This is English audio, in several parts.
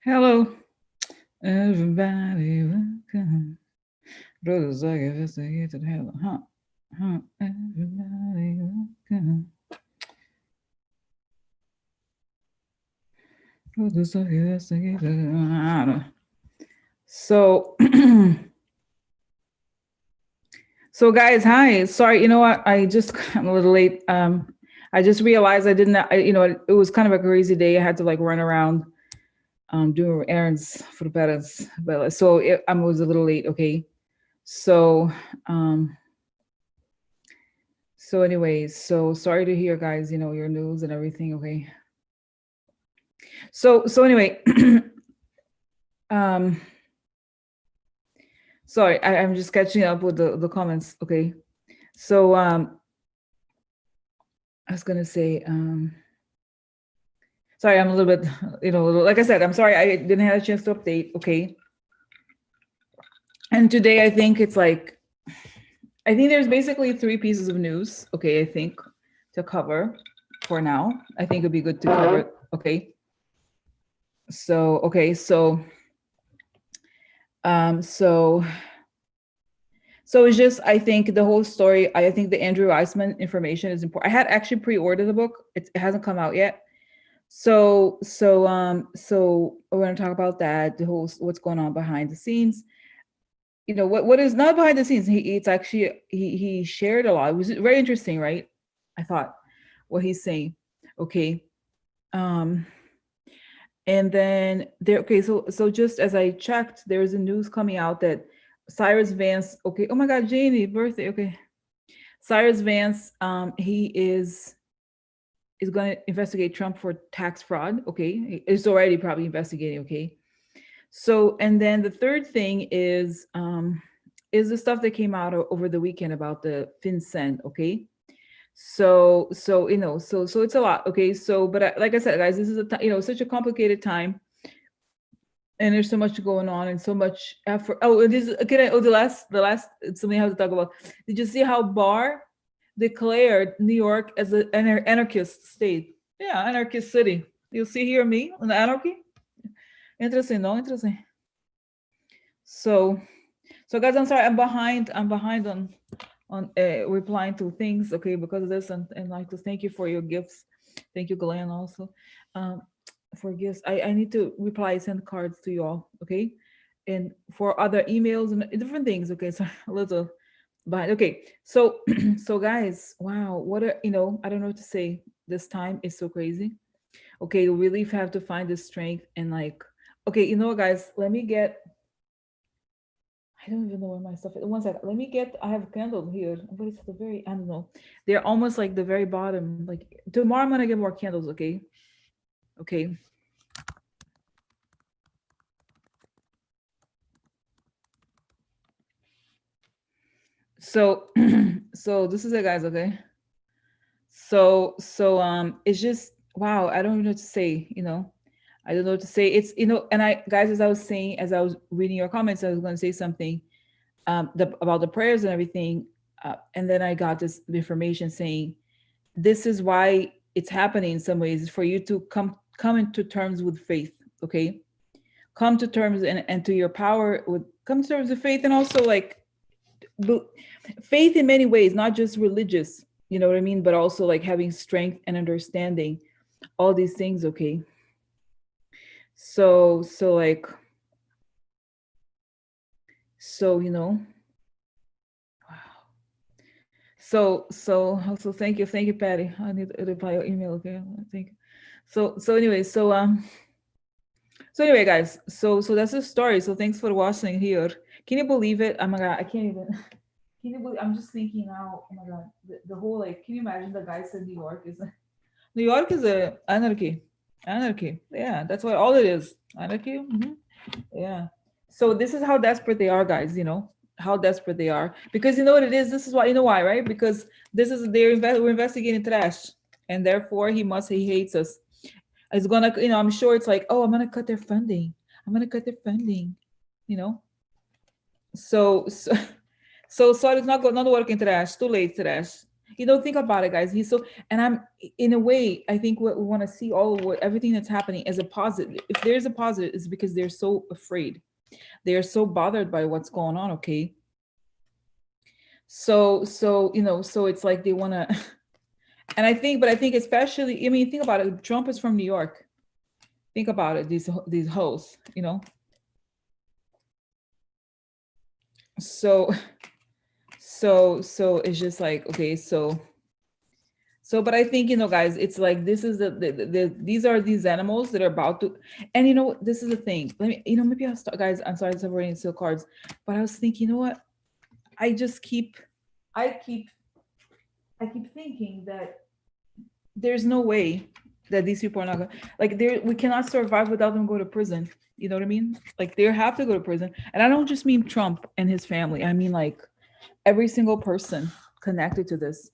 Hello, everybody. Welcome. Brothers, I guess I get to hell. Everybody, welcome. Brothers, I guess I get to. So, so guys, hi. Sorry, you know what? I'm a little late. I just realized I didn't. It was kind of a crazy day. I had to like run around, doing errands for the parents. But I was a little late. Okay, so um So anyways, so sorry to hear guys, your news and everything, okay? So anyway, um sorry, I'm just catching up with the comments, okay? So I was gonna say, sorry, I'm a little bit, like I said, I'm sorry I didn't have a chance to update, okay? And today I think there's basically three pieces of news, okay, I think, to cover for now. I think it'd be good to cover it, okay? So okay, um so So it's just, I think the whole story, I think the Andrew Weissman information is important. I had actually pre-ordered the book. It hasn't come out yet. So we're going to talk about that, the whole, what's going on behind the scenes. What is not behind the scenes. It's actually, he shared a lot. It was very interesting, right? I thought what he's saying. Okay. Um, and then there, okay. So just as I checked, there's a news coming out that Cyrus Vance, okay. Oh my God, Janie, birthday. Okay. Cyrus Vance, he is going to investigate Trump for tax fraud. Okay, it's already probably investigating. Okay, so and then the third thing is the stuff that came out over the weekend about the FinCEN. Okay, so it's a lot. Okay, so but like I said, guys, this is such a complicated time, and there's so much going on and so much effort. Oh, it is. Okay, the last something I have to talk about. Did you see how Barr declared New York as an anarchist state? Yeah, anarchist city. You see here me in the anarchy. Interesting, no? Interesting. So, so guys, I'm sorry, I'm behind on replying to things. Okay, because of this, and like to thank you for your gifts. Thank you, Glenn, also. Um, for gifts. I need to reply, send cards to you all, okay? And for other emails and different things, okay? So a little behind. Okay, so so guys, wow, I don't know what to say. This time is so crazy. Okay, you really have to find the strength and like, okay, you know what, guys? Let me get. I don't even know where my stuff is. One second. Let me get. I have a candle here, but it's at the very. I don't know. They're almost like the very bottom. Like tomorrow, I'm gonna get more candles. Okay. Okay. So so this is it, guys. Okay. So it's just wow. I don't even know what to say. I don't know what to say. It's and I guys, as I was saying, as I was reading your comments, I was going to say something about the prayers and everything, and then I got this information saying this is why it's happening in some ways, is for you to come into terms with faith. Okay, come to terms and to your power with come to terms with faith, and also like faith in many ways, not just religious, you know what I mean, but also like having strength and understanding all these things. Okay, so like so wow. So thank you, Patty. I need to reply your email. Okay, thank you. So anyway, so anyway, guys, so that's the story. So thanks for watching here. Can you believe it? Oh my God, I can't even. Can you believe? I'm just thinking now. Oh my God, the whole like. Can you imagine the guy said New York is New York is a anarchy. Anarchy. Yeah, that's what all it is. Anarchy. Yeah. So this is how desperate they are, guys. How desperate they are, because you know what it is. This is why, why, right? Because this is we're investigating trash, and therefore he hates us. It's gonna, I'm sure it's like, oh, I'm gonna cut their funding. I'm gonna cut their funding. You know. So so it's not working trash. Too late trash. Think about it, guys. He's so, and I'm, in a way, I think what we want to see, all of what, everything that's happening as a positive. If there's a positive, it's because they're so afraid. They are so bothered by what's going on. Okay. So it's like they want to, and I think especially, I mean, think about it. Trump is from New York. Think about it. These hoes. So so it's just like, okay, so but I think, guys, it's like, this is these are these animals that are about to, and this is the thing. Let me, maybe I'll start, guys. I'm sorry, separating still cards, but I was thinking, I just keep, I keep, I keep thinking that there's no way that these people are not gonna, like, we cannot survive without them go to prison. You know what I mean? Like, they have to go to prison, and I don't just mean Trump and his family. I mean, like, every single person connected to this.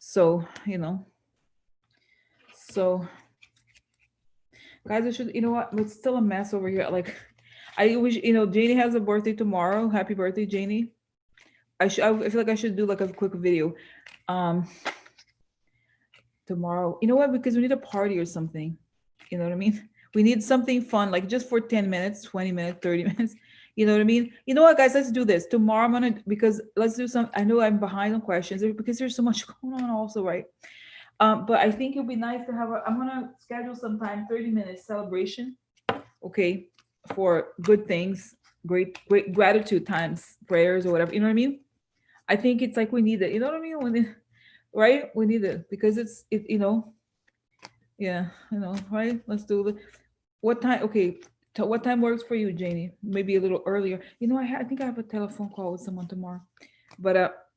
So so guys, I should, it's still a mess over here. Like, I wish, Janie has a birthday tomorrow. Happy birthday, Janie. I feel like I should do like a quick video tomorrow. You know what? Because we need a party or something. You know what I mean? We need something fun, like just for 10 minutes, 20 minutes, 30 minutes. You know what I mean? You know what, guys? Let's do this tomorrow. Because let's do some. I know I'm behind on questions because there's so much going on, also, right? But I think it'd be nice to have I'm gonna schedule some time, 30 minutes celebration, okay, for good things, great gratitude times, prayers or whatever. You know what I mean? I think it's like we need it. You know what I mean? Right? We need it because yeah, right? Let's do it. What time? Okay, what time works for you, Janie? Maybe a little earlier. I think I have a telephone call with someone tomorrow, but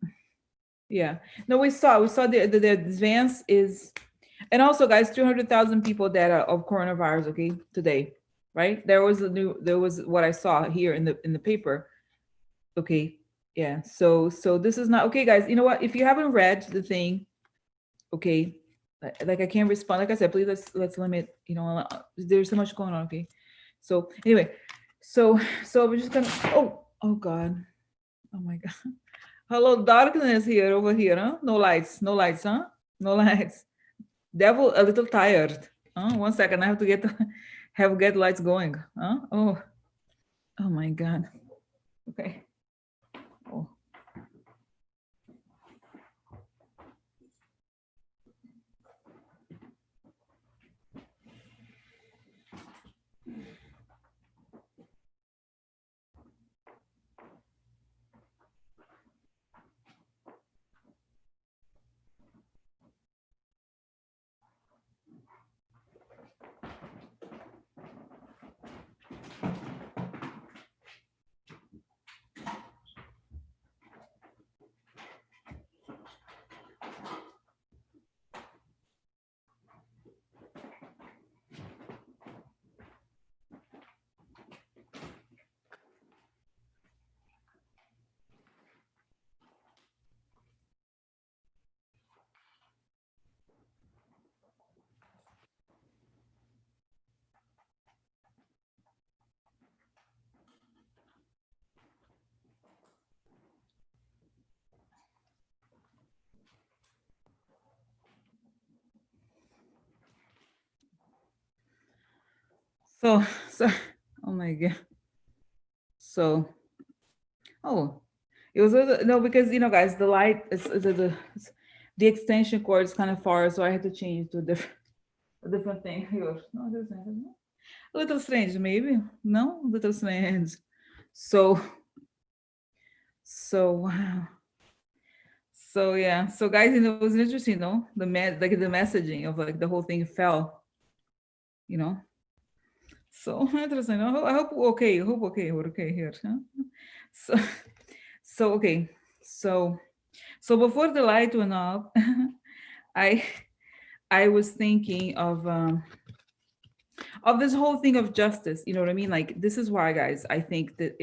yeah. No, we saw the advance is, and also, guys, 300,000 people data of coronavirus. Okay, today, right? There was what I saw here in the paper. Okay, yeah. So this is not okay, guys. You know what? If you haven't read the thing, okay, like I can't respond. Like I said, please let's limit. There's so much going on. Okay, so anyway, so we're just gonna. Oh God, oh my God. Hello, darkness here over here, huh? No lights, huh? No lights. Devil a little tired. Huh? 1 second, I have to get lights going. Huh? Oh my God. Okay. Oh. So, oh my God. So, oh, it was no, because guys, the light the extension cord is kind of far, so I had to change to a different thing. Here. No, it doesn't. A little strange, maybe. No, a little strange. So, wow. So yeah, so guys, it was interesting, no? Like the messaging of like the whole thing fell, you know. So interesting. I hope okay. I hope okay. We're okay here. Huh? So okay. So before the light went off, I I was thinking of this whole thing of justice. You know what I mean? Like, this is why, guys, I think that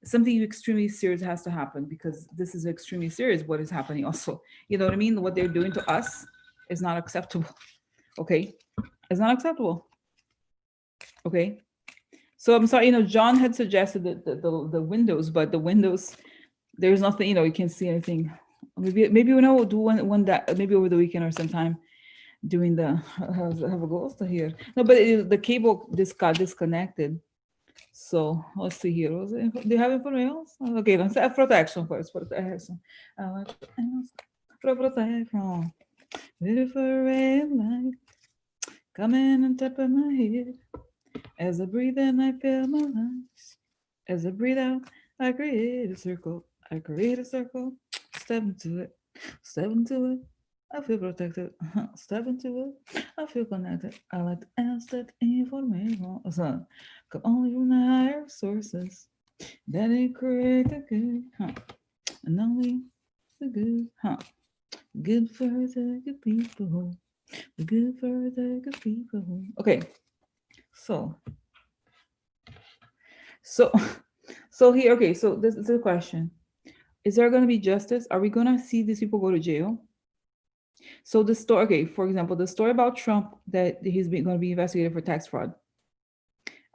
something extremely serious has to happen, because this is extremely serious what is happening also. You know what I mean? What they're doing to us is not acceptable. Okay? It's not acceptable. Okay? So I'm sorry, John had suggested the windows, but the windows, there's nothing, you can't see anything Maybe we'll do one that maybe over the weekend or sometime doing the have a ghost here. No, but the cable just got disconnected. So let's see here. Do you have anything else? Okay, let's have protection first. Protection. Protection. Beautiful red light coming on top of my head. As I breathe in, I feel my lungs. As I breathe out, I create a circle. I create a circle. Step into it. Step into it. I feel protected. Step into it. I feel connected. I like to ask that information. Come only from the higher sources. That it create the good. And only the good. Good for the good people. Good for the good people. Okay. So So, so here, okay. So this is the question: is there going to be justice? Are we going to see these people go to jail? So the story, okay. For example, the story about Trump that he's going to be investigated for tax fraud,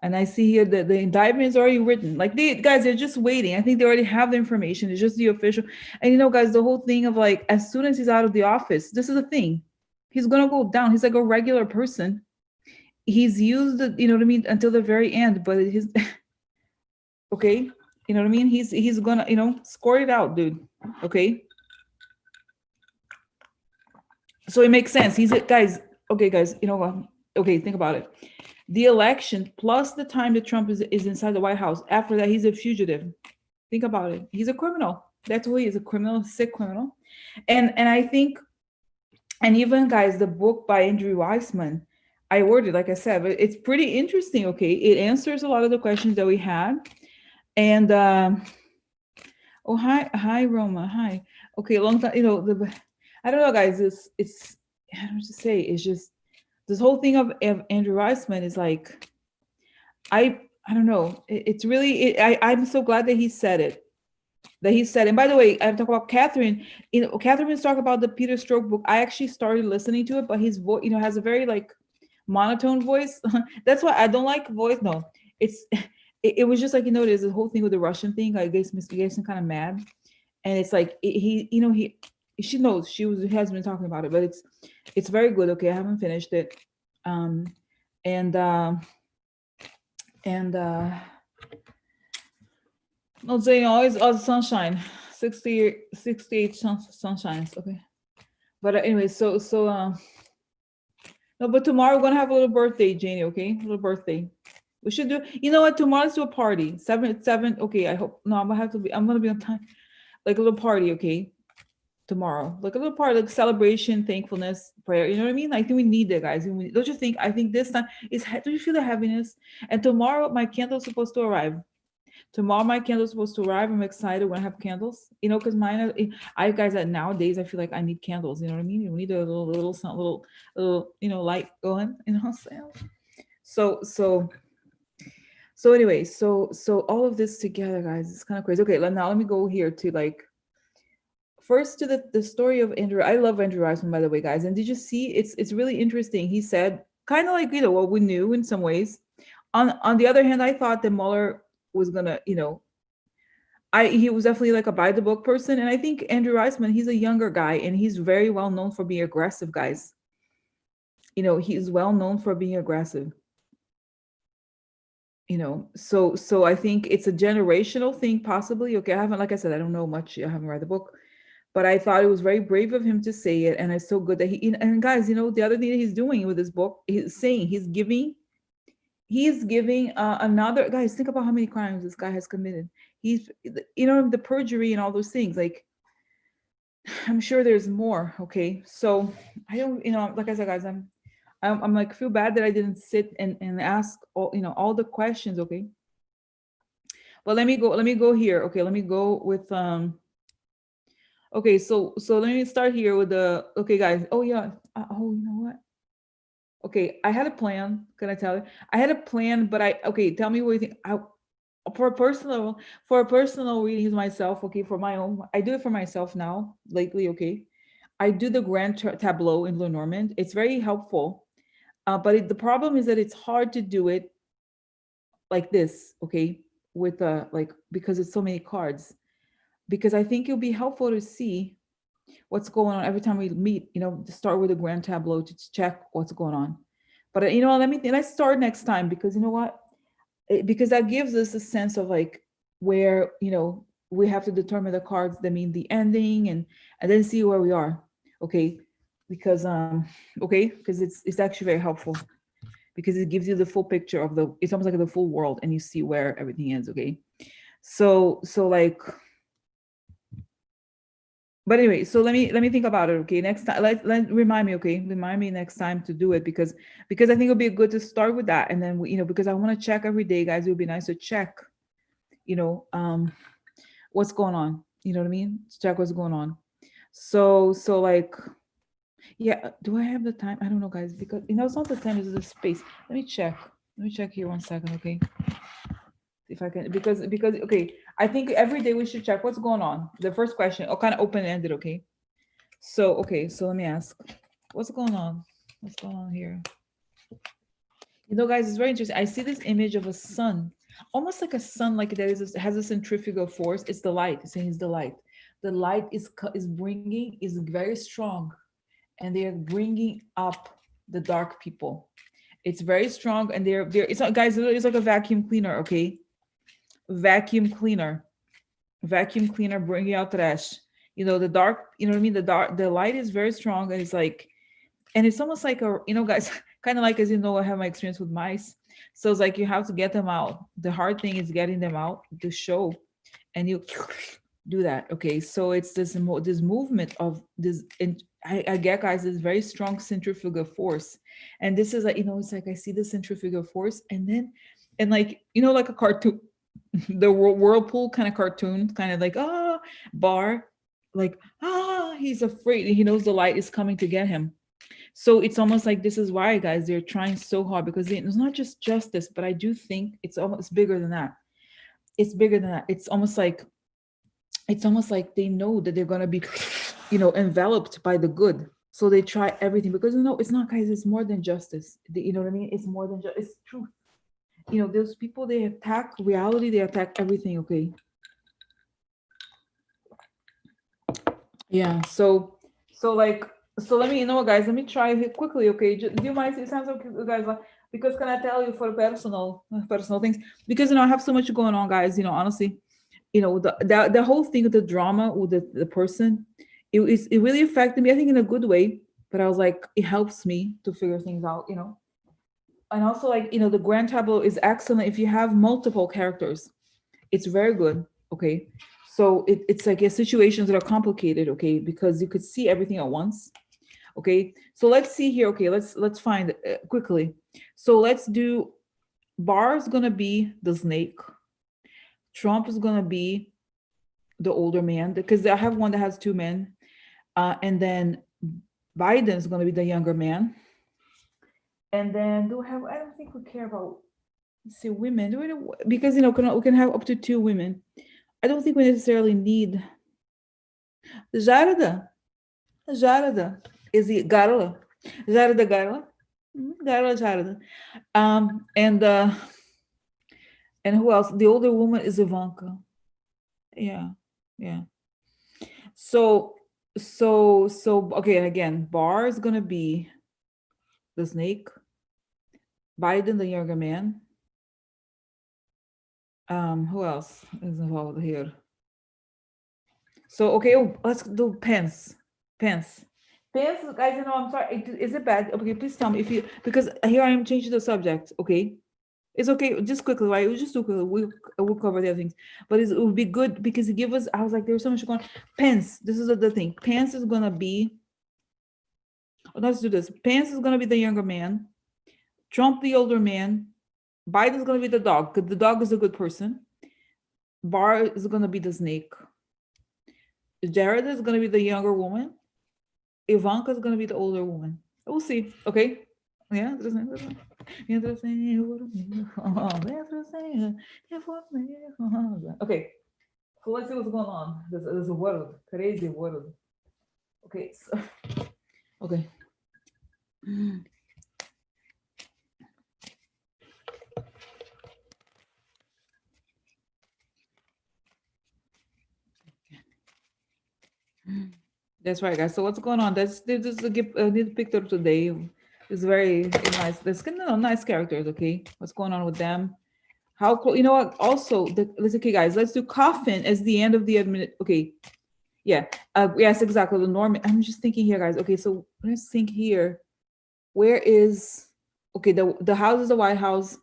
and I see here that the indictment is already written. Like they're just waiting. I think they already have the information. It's just the official. And guys, the whole thing of like, as soon as he's out of the office, this is the thing. He's gonna go down. He's like a regular person. He's used, you know what I mean, until the very end. But his okay, you know what I mean? He's gonna, score it out, dude. Okay. So it makes sense. He's guys, okay, guys, you know what? Okay, think about it. The election plus the time that Trump is inside the White House. After that, he's a fugitive. Think about it. He's a criminal. That's who he is, a criminal, sick criminal. And I think, and even guys, the book by Andrew Weissman, I ordered, like I said, but it's pretty interesting. Okay, it answers a lot of the questions that we had. And oh, hi Roma, hi. Okay, long time. I don't know, guys. It's I don't know what to say. It's just this whole thing of Andrew Weissman is like, I don't know. It's really I'm so glad that he said it. And by the way, I'm talking about Catherine. Catherine was talking about the Peter Stroke book. I actually started listening to it, but his voice, has a very like monotone voice. That's why I don't like voice. No, it's it was just like, there's a whole thing with the Russian thing. I guess Mr. Gayson kind of mad, and it's like she knows has been talking about it, but it's very good. Okay, I haven't finished it, and I'll say always all the sunshine, 68 sunshines. Okay, but anyway, no, but tomorrow we're gonna have a little birthday, Janie. Okay, a little birthday. We should do. You know what? Tomorrow let's do a party. 7. Okay, I hope. No, I'm gonna be on time. Like a little party. Okay, tomorrow, like a little party, like celebration, thankfulness, prayer. You know what I mean? I think we need that, guys. Don't you think? I think this time is. Do you feel the heaviness? And tomorrow, my candle's supposed to arrive. Tomorrow, my candle's supposed to arrive. I'm excited when I have candles. Because mine. I guys, that nowadays I feel like I need candles. You know what I mean? You need a little, light going. You know what I'm saying? So anyway, so all of this together, guys, it's kind of crazy. Okay, now let me go here to like first to the story of Andrew. I love Andrew Weissman, by the way, guys. And did you see? It's really interesting. He said kind of like what we knew in some ways. On the other hand, I thought that Mueller was gonna, he was definitely like a by the book person. And I think Andrew Weissman, he's a younger guy, and he's very well known for being aggressive, guys. He's well known for being aggressive. So I think it's a generational thing, possibly. Okay, like I said, I don't know much. I haven't read the book, but I thought it was very brave of him to say it, and it's so good that and guys, the other thing that he's doing with this book, he's saying he's giving another. Guys, think about how many crimes this guy has committed. He's the perjury and all those things. Like, I'm sure there's more. Okay, so I don't, like I said, guys, I'm like, feel bad that I didn't sit and ask all the questions. Okay, but let me go here. Okay, let me go with okay, so let me start here with okay, guys. Oh yeah. Oh, you know what? Okay, I had a plan. Can I tell you? I had a plan, but okay, tell me what you think. For a personal readings myself. Okay, for my own, I do it for myself now lately. Okay, I do the grand tableau in Lenormand. It's very helpful, but the problem is that it's hard to do it like this. Okay, with like, because it's so many cards. Because I think it'll be helpful to see. what's going on every time we meet, to start with a grand tableau to check what's going on. But let's start next time, because you know what? Because that gives us a sense of like where, we have to determine the cards that mean the ending, and then see where we are. Okay. Because because it's actually very helpful, because it gives you the full picture of it's almost like the full world, and you see where everything is. Okay. So like, but anyway, so let me think about it. Okay, next time, let remind me. Okay, remind me next time to do it, because I think it'll be good to start with that, and then because I want to check every day, guys. It would be nice to check, you know, um, what's going on. You know what I mean? To check what's going on. So like, yeah. Do I have the time? I don't know, guys, because it's not the time. It's the space. Let me check. Let me check here 1 second. Okay, if I can, because okay, I think every day we should check what's going on. The first question, kind of open ended. Okay. So, okay, so let me ask, what's going on? What's going on here? Guys, it's very interesting. I see this image of a sun, almost like a sun, like that has a centrifugal force. It's the light. It's saying it's the light. The light is very strong, and they are bringing up the dark people. It's very strong, and it's not, guys. It's like a vacuum cleaner. Okay, vacuum cleaner bringing out trash. The dark. You know what I mean? The light is very strong, and it's almost like guys, kind of like, as I have my experience with mice. So it's like you have to get them out. The hard thing is getting them out to show, and you do that. Okay, so it's this movement of this, and I get, guys, this very strong centrifugal force, and this is like, it's like I see the centrifugal force, and like, like a cartoon, the whirlpool kind of cartoon, kind of like bar, like he's afraid, he knows the light is coming to get him. So it's almost like, this is why, guys, they're trying so hard, because it's not just justice, but I do think it's almost bigger than that. It's bigger than that. It's almost like they know that they're going to be, enveloped by the good. So they try everything, because it's not, guys, it's more than justice. You know what I mean? It's more than just, it's truth. Those people, they attack reality, they attack everything. Okay. Yeah. So like, so let me, guys, let me try it quickly. Okay. Do you mind? It sounds okay, guys. Because can I tell you for personal things? Because I have so much going on, guys. Honestly, the whole thing of the drama with the person, it really affected me. I think in a good way, but I was like, it helps me to figure things out. And also, like, the grand tableau is excellent if you have multiple characters. It's very good. Okay. So it's like situations that are complicated. Okay, because you could see everything at once. Okay, so let's see here. Okay, let's find quickly. So let's do, Barr is gonna be the snake. Trump is gonna be the older man, because I have one that has two men, and then Biden is gonna be the younger man. And then I don't think we care about, let's see, women. Because we can have up to two women. I don't think we necessarily need Jarada. Jarada is the Garla. Jarada Garla. Garla Jarada. And who else? The older woman is Ivanka. Yeah. Yeah. So okay, and again, Barr is gonna be the snake. Biden, the younger man. Who else is involved here? So okay, let's do Pence. Pence, guys. I'm sorry. Is it bad? Okay, please tell me, because here I am changing the subject. Okay, it's okay. Just quickly, right? We'll just do quickly. We'll cover the other things, but it would be good because it give us. I was like, there's so much going. Pence. This is the thing. Pence is gonna be. Let's do this. Pence is gonna be the younger man. Trump, the older man. Biden's gonna be the dog, because the dog is a good person. Barr is gonna be the snake. Jared is gonna be the younger woman. Ivanka is gonna be the older woman. We'll see. Okay. Yeah. Okay. So let's see what's going on. There's a world, crazy world. Okay. So, okay. That's right, guys. So what's going on? This is a gift. This picture today is very nice. There's nice characters. Okay, what's going on with them? How close? You know what? Also, let's okay, guys. Let's do coffin as the end of the admin. Okay, yeah. Yes, exactly. The Norman. I'm just thinking here, guys. Okay, so let's think here. Where is okay? The house is the White House.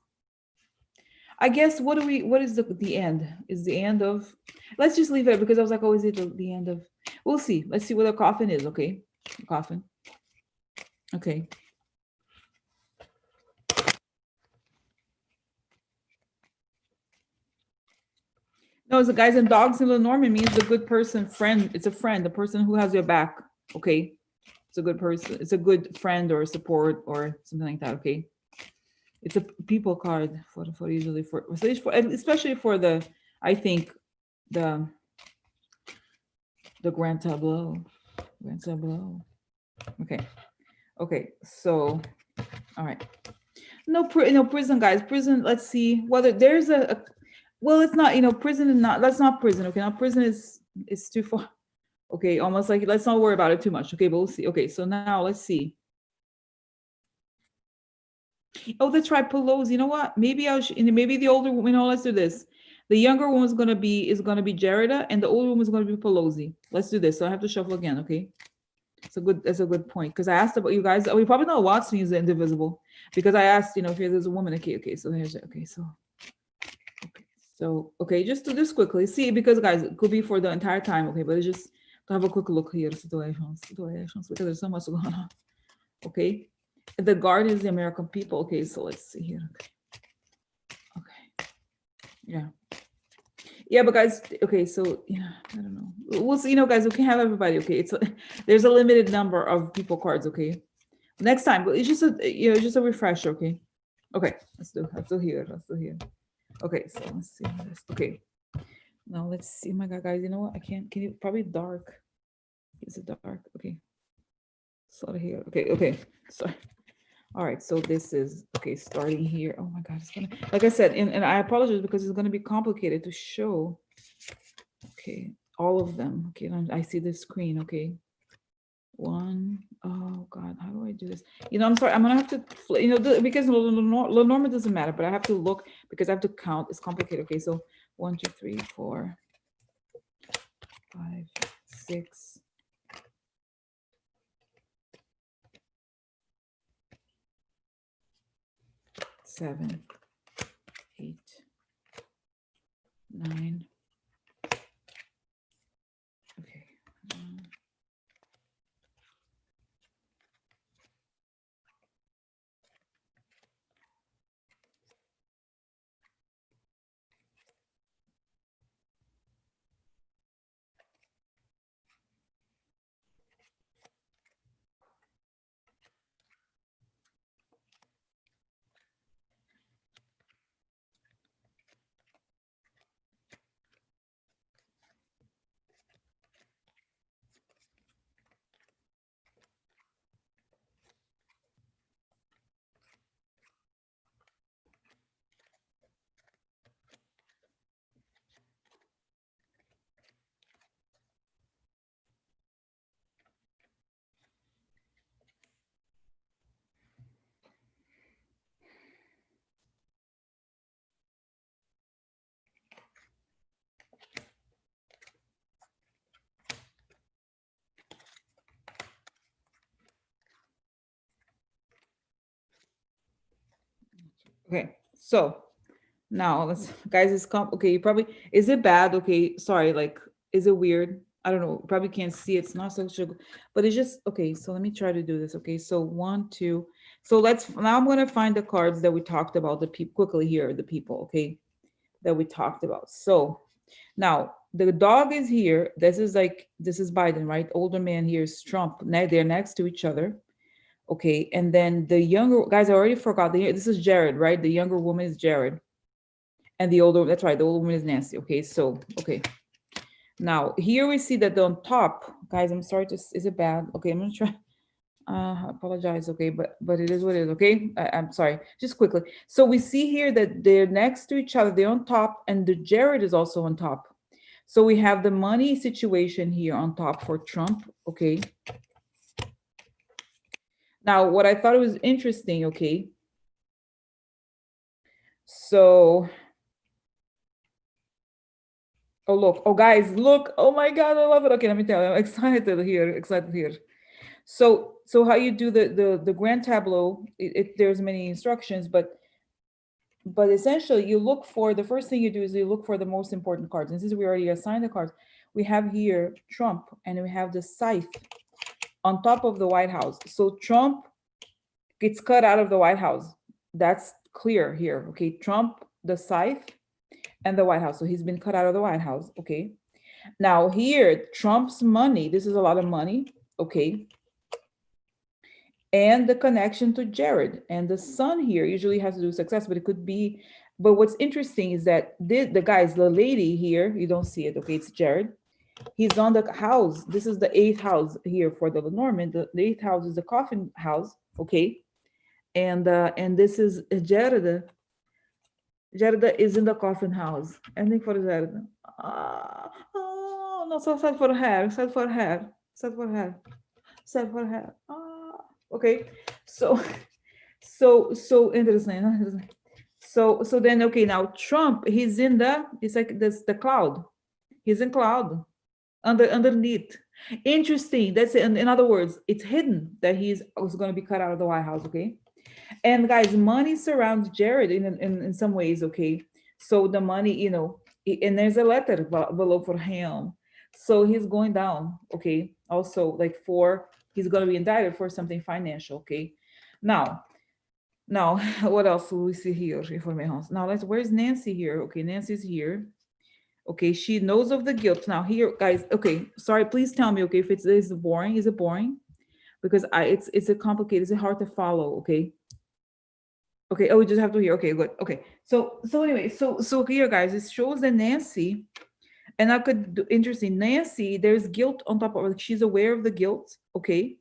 I guess what do we? What is the end? Is the end of? Let's just leave it because I was like, oh, is it the end of? We'll see. Let's see what the coffin is. Okay, the coffin. Okay. No, it's the guys and dogs in Lenormand means the good person, friend. It's a friend, the person who has your back. Okay. It's a good person. It's a good friend or support or something like that. Okay. It's a people card for usually for especially for the I think the the grand tableau. Grand tableau. Okay. Okay. So all right. No prison, guys. Prison. Let's see whether there's well, it's not. Prison is not. That's not prison. Okay, now prison is too far. Okay, almost like let's not worry about it too much. Okay, but we'll see. Okay, so now let's see. Oh, that's right, Pelosi. You know what? Maybe maybe the older woman. No, let's do this. The younger one is gonna be Jerida, and the older woman is gonna be Pelosi. Let's do this. So I have to shuffle again. Okay. That's a good point because I asked about you guys. We probably know Watson is indivisible because I asked, if there's a woman. Okay. So here's okay. So okay, just do this quickly. See, because guys, it could be for the entire time. Okay, but it's just to have a quick look here. Situations, because there's so much going on. Okay, the guard is the American people. Okay, so let's see here. Okay, yeah, but guys, okay, so yeah, I don't know. We'll see. Guys, we can have everybody. Okay, there's a limited number of people cards. Okay, next time, but it's just just a refresher. Okay, let's do here. Okay, so let's see this. Okay, now let's see. Oh my God, guys, you know what? I can't. Can you probably dark? Is it dark? Okay, sort of here. Okay. Sorry. All right, so this is okay. Starting here. Oh my God, it's gonna. Like I said, and I apologize because it's gonna be complicated to show. Okay, all of them. Okay, I see the screen. Okay, one. Oh God, how do I do this? I'm sorry. I'm gonna have to, because Lenormand doesn't matter, but I have to look because I have to count. It's complicated. Okay, so 1, 2, 3, 4, 5, 6. 7, 8, 9. Okay. Okay, so now let's, guys, okay. You probably, is it bad? Okay, sorry, like, is it weird? I don't know. Probably can't see. It's not so sugar, but it's just okay. So let me try to do this. Okay, so 1, 2. So now I'm gonna find the cards that we talked about. The people quickly here. The people, okay, that we talked about. So now the dog is here. This is Biden, right? Older man here is Trump. They're next to each other. Okay, and then the younger guys, I already forgot. This is Jared, right? The younger woman is Jared, and the older, that's right, the older woman is Nancy. Okay, so okay. Now here we see that on top, guys. I'm sorry to. Is it bad? Okay, I'm gonna try. I apologize. Okay, but it is what it is. Okay, I'm sorry. Just quickly. So we see here that they're next to each other. They're on top, and the Jared is also on top. So we have the money situation here on top for Trump. Okay. Now, what I thought was interesting. Okay. So, oh, look. Oh, guys, look. Oh my God, I love it. Okay, let me tell you. I'm excited here. Excited here. So how you do the grand tableau, there's many instructions, but essentially you look for, the first thing you do is you look for the most important cards. And since we already assigned the cards, we have here Trump and we have the scythe on top of the White House. So Trump gets cut out of the White House. That's clear here. Okay, Trump, the scythe, and the White House. So he's been cut out of the White House. Okay. Now here, Trump's money, this is a lot of money. Okay. And the connection to Jared. And the sun here usually has to do with success, but it could be. But what's interesting is that the guys, the lady here, you don't see it. Okay, it's Jared. He's on the house. This is the eighth house here for the Lenormand. The eighth house is the coffin house. Okay, and this is Jared. Jared is in the coffin house. Ending for Jared. Oh no, so sad for her. Sad for her. Sad for her. Sad for her. Okay, so so interesting. Interesting. So then okay, now Trump, he's in the, it's like this the cloud. He's in cloud underneath. Interesting. That's it. In other words, it's hidden that he's also going to be cut out of the White House. Okay. And guys, money surrounds Jared in some ways. Okay. So the money, and there's a letter below for him. So he's going down. Okay. Also, like he's going to be indicted for something financial. Okay. Now, what else do we see here? Information. Now, where's Nancy here? Okay, Nancy's here. Okay, she knows of the guilt. Now here, guys, okay, sorry, please tell me, okay, if is it boring? Is it boring? Because it's a complicated, it's hard to follow, okay? Okay, oh, we just have to hear. Okay, good. Okay. So anyway, so here, guys, it shows that Nancy, and I could do interesting, Nancy, there's guilt on top of her, like she's aware of the guilt, okay?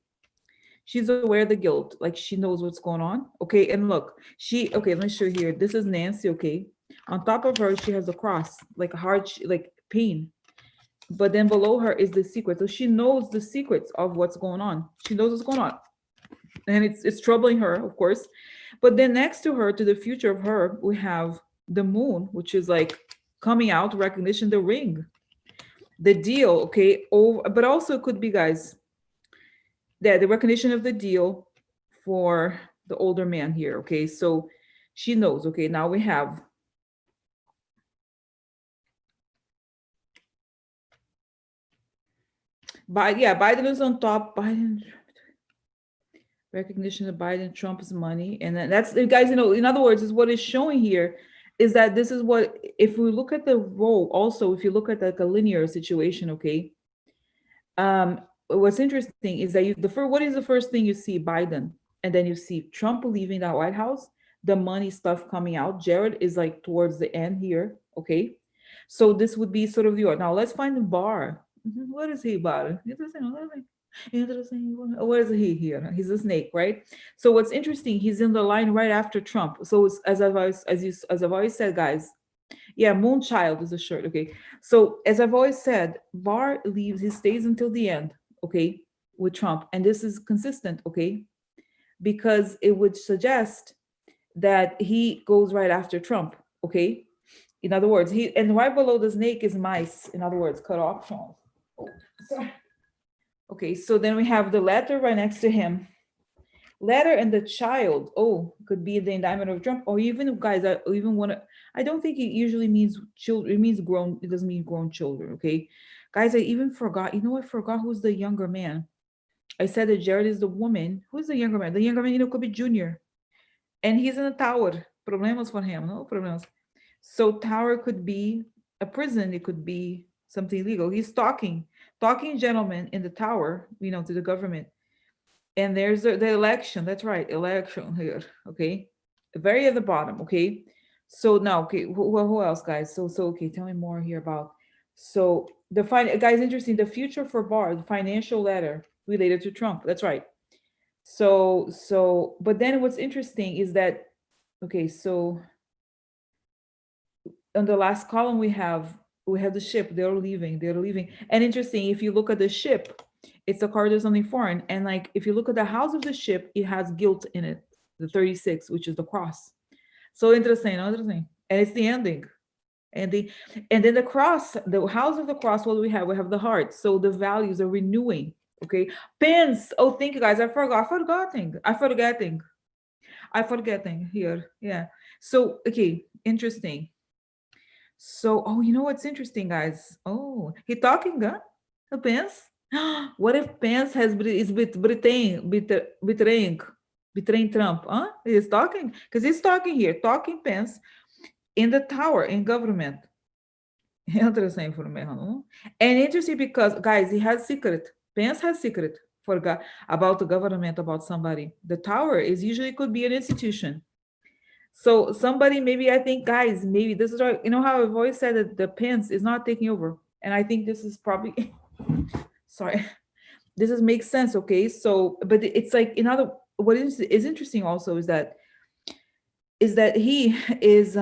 She's aware of the guilt, like she knows what's going on. Okay, and look, okay, let me show you here. This is Nancy, okay? On top of her, she has a cross, like a hard, like pain. But then below her is the secret. So she knows the secrets of what's going on. She knows what's going on. And it's troubling her, of course. But then next to her, to the future of her, we have the moon, which is like coming out, recognition, the ring, the deal, okay? But also it could be, guys, the recognition of the deal for the older man here. Okay, so she knows. Okay, now we have Biden is on top. Biden recognition of Biden, Trump's money, and then that's, guys. In other words, is what is showing here is that this is what, if we look at the role. Also, if you look at like a linear situation, okay. What's interesting is that what is the first thing you see? Biden, and then you see Trump leaving the White House, the money stuff coming out. Jared is like towards the end here, okay? So this would be sort of the order. Now let's find the Barr. What is he, Barr? Interesting. Where is he here? He's a snake, right? So what's interesting, he's in the line right after Trump. So as I've always said, guys, yeah, Moonchild is a shirt. Okay. So as I've always said, Barr leaves, he stays until the end, okay, with Trump. And this is consistent, okay? Because it would suggest that he goes right after Trump, okay? In other words, and right below the snake is mice. In other words, cut off Trump. Oh, sorry. Okay, so then we have the letter right next to him. Letter and the child. Oh, could be the indictment of Trump, or even, guys, I don't think it usually means children. It means grown. It doesn't mean grown children. Okay, guys, I even forgot. I forgot who's the younger man. I said that Jared is the woman. Who's the younger man? The younger man, could be Junior, and he's in a tower. Problemas for him. No problemas. So tower could be a prison. It could be something illegal. He's talking gentleman in the tower. To the government. And there's the election. That's right, election here. Okay, very at the bottom. Okay, so now, okay, who else, guys? So okay, tell me more here about. So guys, interesting. The future for Barr, the financial letter related to Trump. That's right. So, but then what's interesting is that, okay, so on the last column we have we have the ship, they're leaving. And interesting, if you look at the ship, it's a card of something foreign. And like if you look at the house of the ship, it has guilt in it, the 36, which is the cross. So interesting, interesting. And it's the ending. And the and then the cross, the house of the cross, what do we have? We have the heart. So the values are renewing. Okay. Pens. Oh, thank you guys. I forgetting here. Yeah. So okay, interesting. So, oh, you know what's interesting, guys? Oh, he talking, huh? The Pence? What if Pence is betraying Trump? Huh? He's talking because he's talking here, talking Pence in the tower in government. Interesting for me, huh? And interesting because, guys, he has secret. Pence has secret for about the government, about somebody. The tower is usually could be an institution. So somebody, maybe I think, guys, maybe this is right. You know how I've always said that the Pence is not taking over, and I think this is probably sorry. This is makes sense, okay? So, but it's like another. What is interesting also is that he is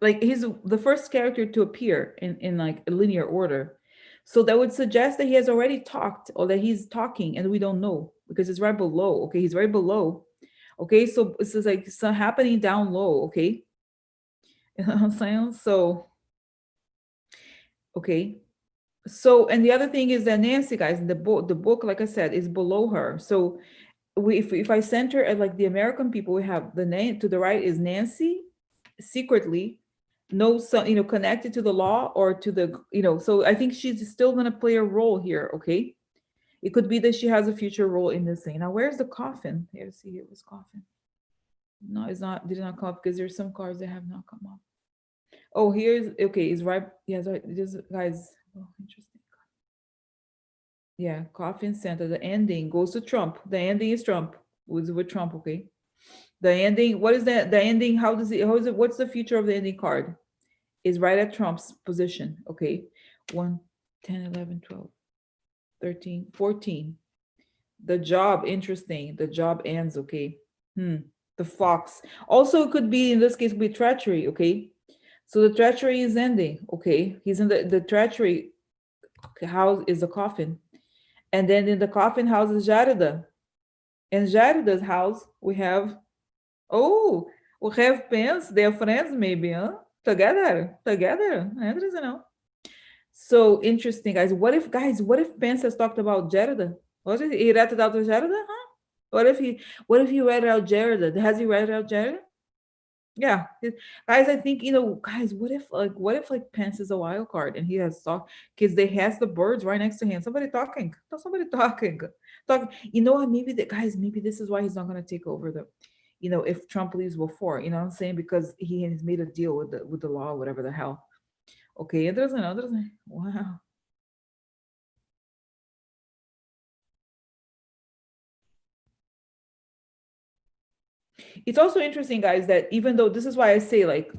like he's the first character to appear in like a linear order. So that would suggest that he has already talked or that he's talking and we don't know because it's right below. Okay, he's right below. Okay, so this is like some happening down low. Okay, you know what I'm saying? So okay, so and the other thing is that Nancy, guys, in the book, like I said, is below her. So if I center at like the American people, we have the name to the right is Nancy, secretly, no, so connected to the law or to the So I think she's still gonna play a role here. Okay, it could be that she has a future role in this thing. Now, where's the coffin? Here, see, it was coffin. No, it's not. Did not come up because there's some cards that have not come up. Oh, here's okay. It's right. Yes, right. Just guys. Oh, interesting. Yeah, coffin center. The ending goes to Trump. The ending is Trump. With Trump. Okay. The ending. What is that? The ending. How does it? How is it? What's the future of the ending card? Is right at Trump's position. Okay. 1, 10, 11, 12, 13, 14. The job. Interesting. The job ends. Okay. The fox. Also, it could be in this case be treachery. Okay. So the treachery is ending. Okay. He's in the treachery house is the coffin. And then in the coffin house is Jarida. In Jarida's house, we have, oh, we have Pence. They're friends, maybe, huh? Together. Interesting, no? So interesting, guys. What if Pence has talked about Jarida? What if he read it out to Jarida, huh? What if he read out Jarida? Has he read out Jarida? Yeah, guys, I think guys. What if like Pence is a wild card and he has talk because they has the birds right next to him. Somebody talking, somebody talking. You know what? Maybe that guys. Maybe this is why he's not going to take over the. If Trump leaves before, you know what I'm saying? Because he has made a deal with the law, whatever the hell. Okay, interesting. Wow. It's also interesting, guys, that even though this is why I say like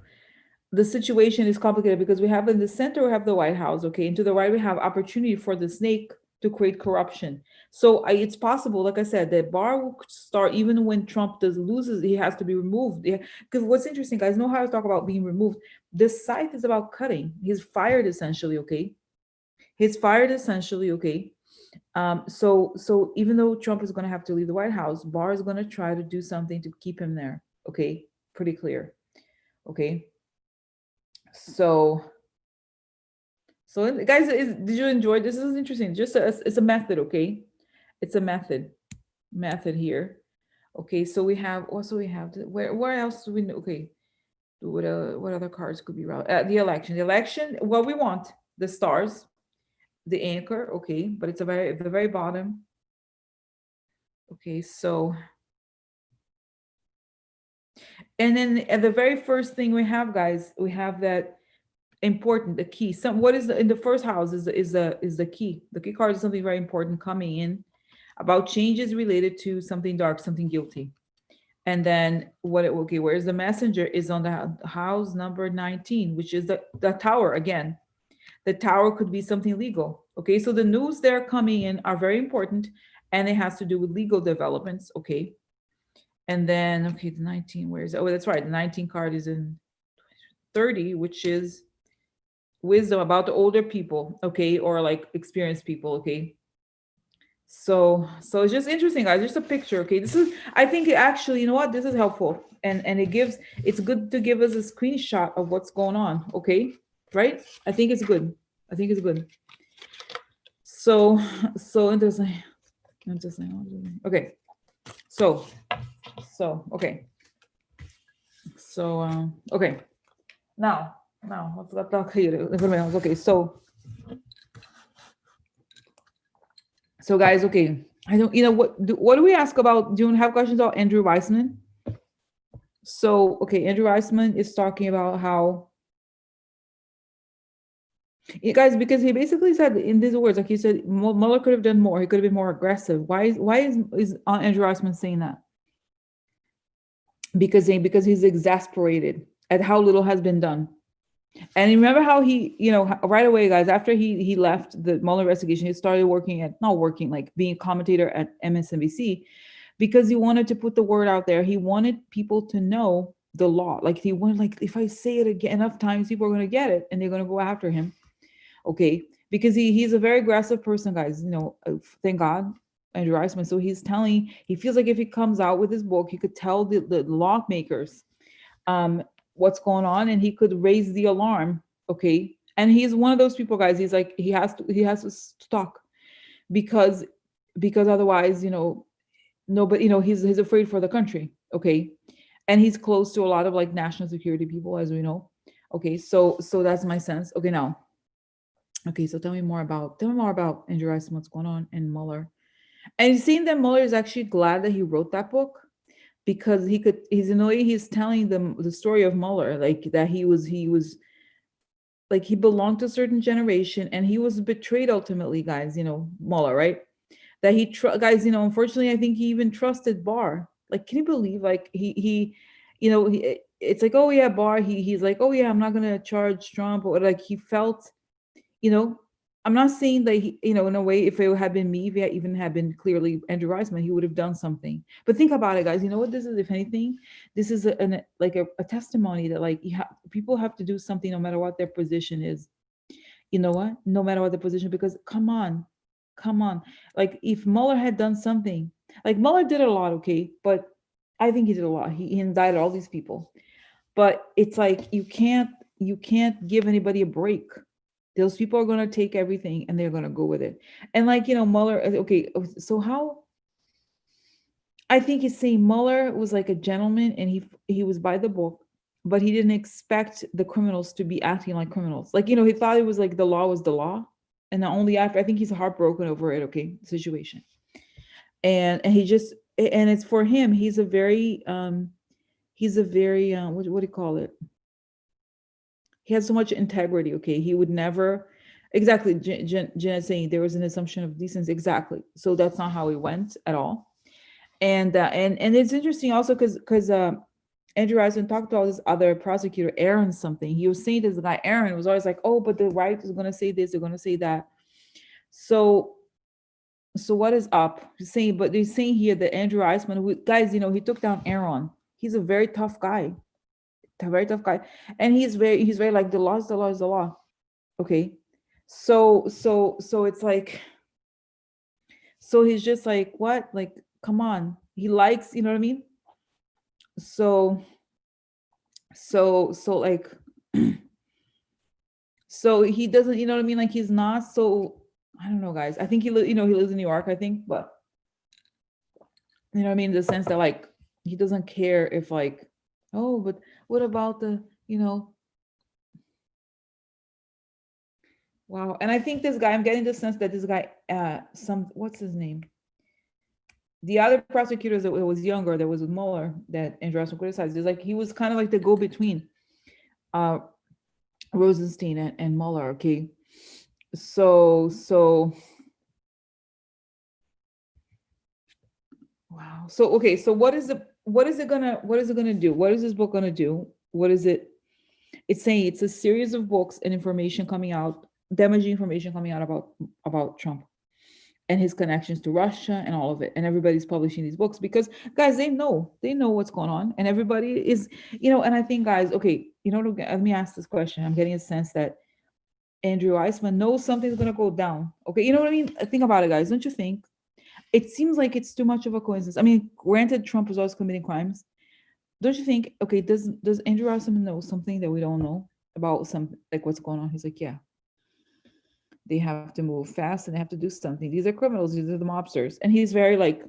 the situation is complicated because we have in the center we have the White House, okay, and to the right we have opportunity for the snake to create corruption. So it's possible, like I said, that Barr will start even when Trump loses, he has to be removed. Yeah, because what's interesting, guys, know how I talk about being removed. This scythe is about cutting. He's fired essentially, okay. He's fired essentially, okay. So even though Trump is going to have to leave the White House, Barr is going to try to do something to keep him there. Okay, pretty clear. Okay. So guys, did you enjoy this? Is interesting. Just it's a method, okay? It's a method here. Okay, so we have where else do we know? Okay, what other cards could be relevant? The election. What we want, the stars, the anchor. Okay, but it's the very bottom. Okay, so and then at the very first thing we have, guys, we have that important, the key. What is in the first house is the key. The key card is something very important coming in about changes related to something dark, something guilty. And then where's the messenger is on the house number 19, which is the tower again. The tower could be something legal. Okay, so the news that are coming in are very important and it has to do with legal developments. Okay. And then, okay, the 19, where is it? Oh, that's right. The 19 card is in 30, which is wisdom about the older people, okay, or like experienced people, okay. So it's just interesting, guys. Just a picture, okay. This is, I think it actually, you know what? This is helpful, and it gives. It's good to give us a screenshot of what's going on, okay? Right? I think it's good. I think it's good. So interesting. Interesting. Okay. So okay. So okay. Now let's talk here. Okay. So guys, okay. I don't, you know, what do we ask about? Do you have questions about Andrew Weissman? So, okay, Andrew Weissman is talking about how, you guys, because he basically said in these words, like he said, Mueller could have done more. He could have been more aggressive. Why is Andrew Weissman saying that? Because he's exasperated at how little has been done. And remember how he, you know, right away, guys, after he left the Mueller investigation, he started not working, like being a commentator at MSNBC, because he wanted to put the word out there. He wanted people to know the law. Like he wanted, like, if I say it again enough times, people are going to get it and they're going to go after him. Okay. Because he's a very aggressive person, guys, you know, thank God, Andrew Weissman. So he feels like if he comes out with his book, he could tell the lawmakers what's going on, and he could raise the alarm. Okay. And he's one of those people, guys. He's like, he has to talk, because otherwise, you know, nobody, you know, he's afraid for the country. Okay. And he's close to a lot of like national security people, as we know. Okay. So that's my sense. Okay. Now, okay. So tell me more about Andrew Rice and what's going on in Mueller. And it seems that Mueller is actually glad that he wrote that book, because he's in a way, he's telling them the story of Mueller, like that he was like, he belonged to a certain generation and he was betrayed ultimately, guys, you know, Mueller, right? That guys, you know, unfortunately, I think he even trusted Barr. Like, can you believe, like, you know, it's like, oh yeah, Barr, he's like, oh yeah, I'm not gonna charge Trump, or like, he felt, you know, I'm not saying that he, you know, in a way, if it had been me, if it even had been clearly Andrew Weissman, he would have done something. But think about it, guys. You know what this is? If anything, this is a testimony that, like, people have to do something no matter what their position is. You know what? No matter what the position, because come on. Like, if Mueller had done something, like, Mueller did a lot, okay, but I think he did a lot. He indicted all these people, but it's like, you can't give anybody a break. Those people are going to take everything and they're going to go with it. And, like, you know, Mueller, okay, so how, I think he's saying Mueller was like a gentleman, and he was by the book, but he didn't expect the criminals to be acting like criminals. Like, you know, he thought it was like the law was the law. And not only after, I think he's heartbroken over it, okay, situation. And he just, and it's for him, he's a very what do you call it? He has so much integrity, okay? He would never, exactly, Jen's saying there was an assumption of decency, exactly. So that's not how it went at all. And it's interesting also, because Andrew Rison talked about this other prosecutor, Aaron something. He was saying this guy, Aaron, was always like, oh, but the right is going to say this, they're going to say that. So what is up? He's saying, but they're saying here that Andrew Weissman, who, guys, you know, he took down Aaron. He's a very tough guy, and he's very like, the law is the law is the law. Okay, so it's like, so he's just like, what? Like, come on. He likes, you know what I mean? So like, so he doesn't, you know what I mean? Like, he's not so, I don't know, guys. I think he lives in New York, I think, but you know what I mean? In the sense that, like, he doesn't care if, like, oh, but what about the, you know, wow. And I think this guy, I'm getting the sense that this guy, what's his name? The other prosecutors that was younger, that was with Mueller, that Andrew Weissman criticized, is like, he was kind of like the go-between, Rosenstein and Mueller. Okay, so wow. So okay, so what is it gonna do? What is this book gonna do? What is it? It's saying it's a series of books and information coming out, damaging information coming out about Trump. and his connections to Russia and all of it. And everybody's publishing these books because, guys, they know what's going on, and everybody is, And I think, guys, okay, let me ask this question. I'm getting a sense that Andrew Weissman knows something's gonna go down. Okay, you know what I mean? Think about it, guys. Don't you think? It seems like it's too much of a coincidence. I mean, granted, Trump was always committing crimes. Don't you think? Okay, does Andrew Weissman know something that we don't know about something like what's going on? He's like, yeah, they have to move fast and they have to do something. These are criminals. These are the mobsters, and he's very like.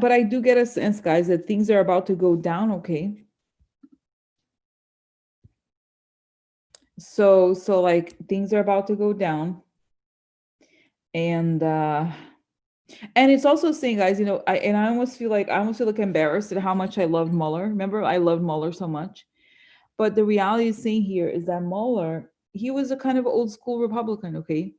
But I do get a sense, guys, that things are about to go down. Okay, so like things are about to go down, and it's also saying, guys, I almost feel like embarrassed at how much I loved Mueller. Remember, I loved Mueller so much, but the reality is saying here is that Mueller, he was a kind of old school Republican. Okay,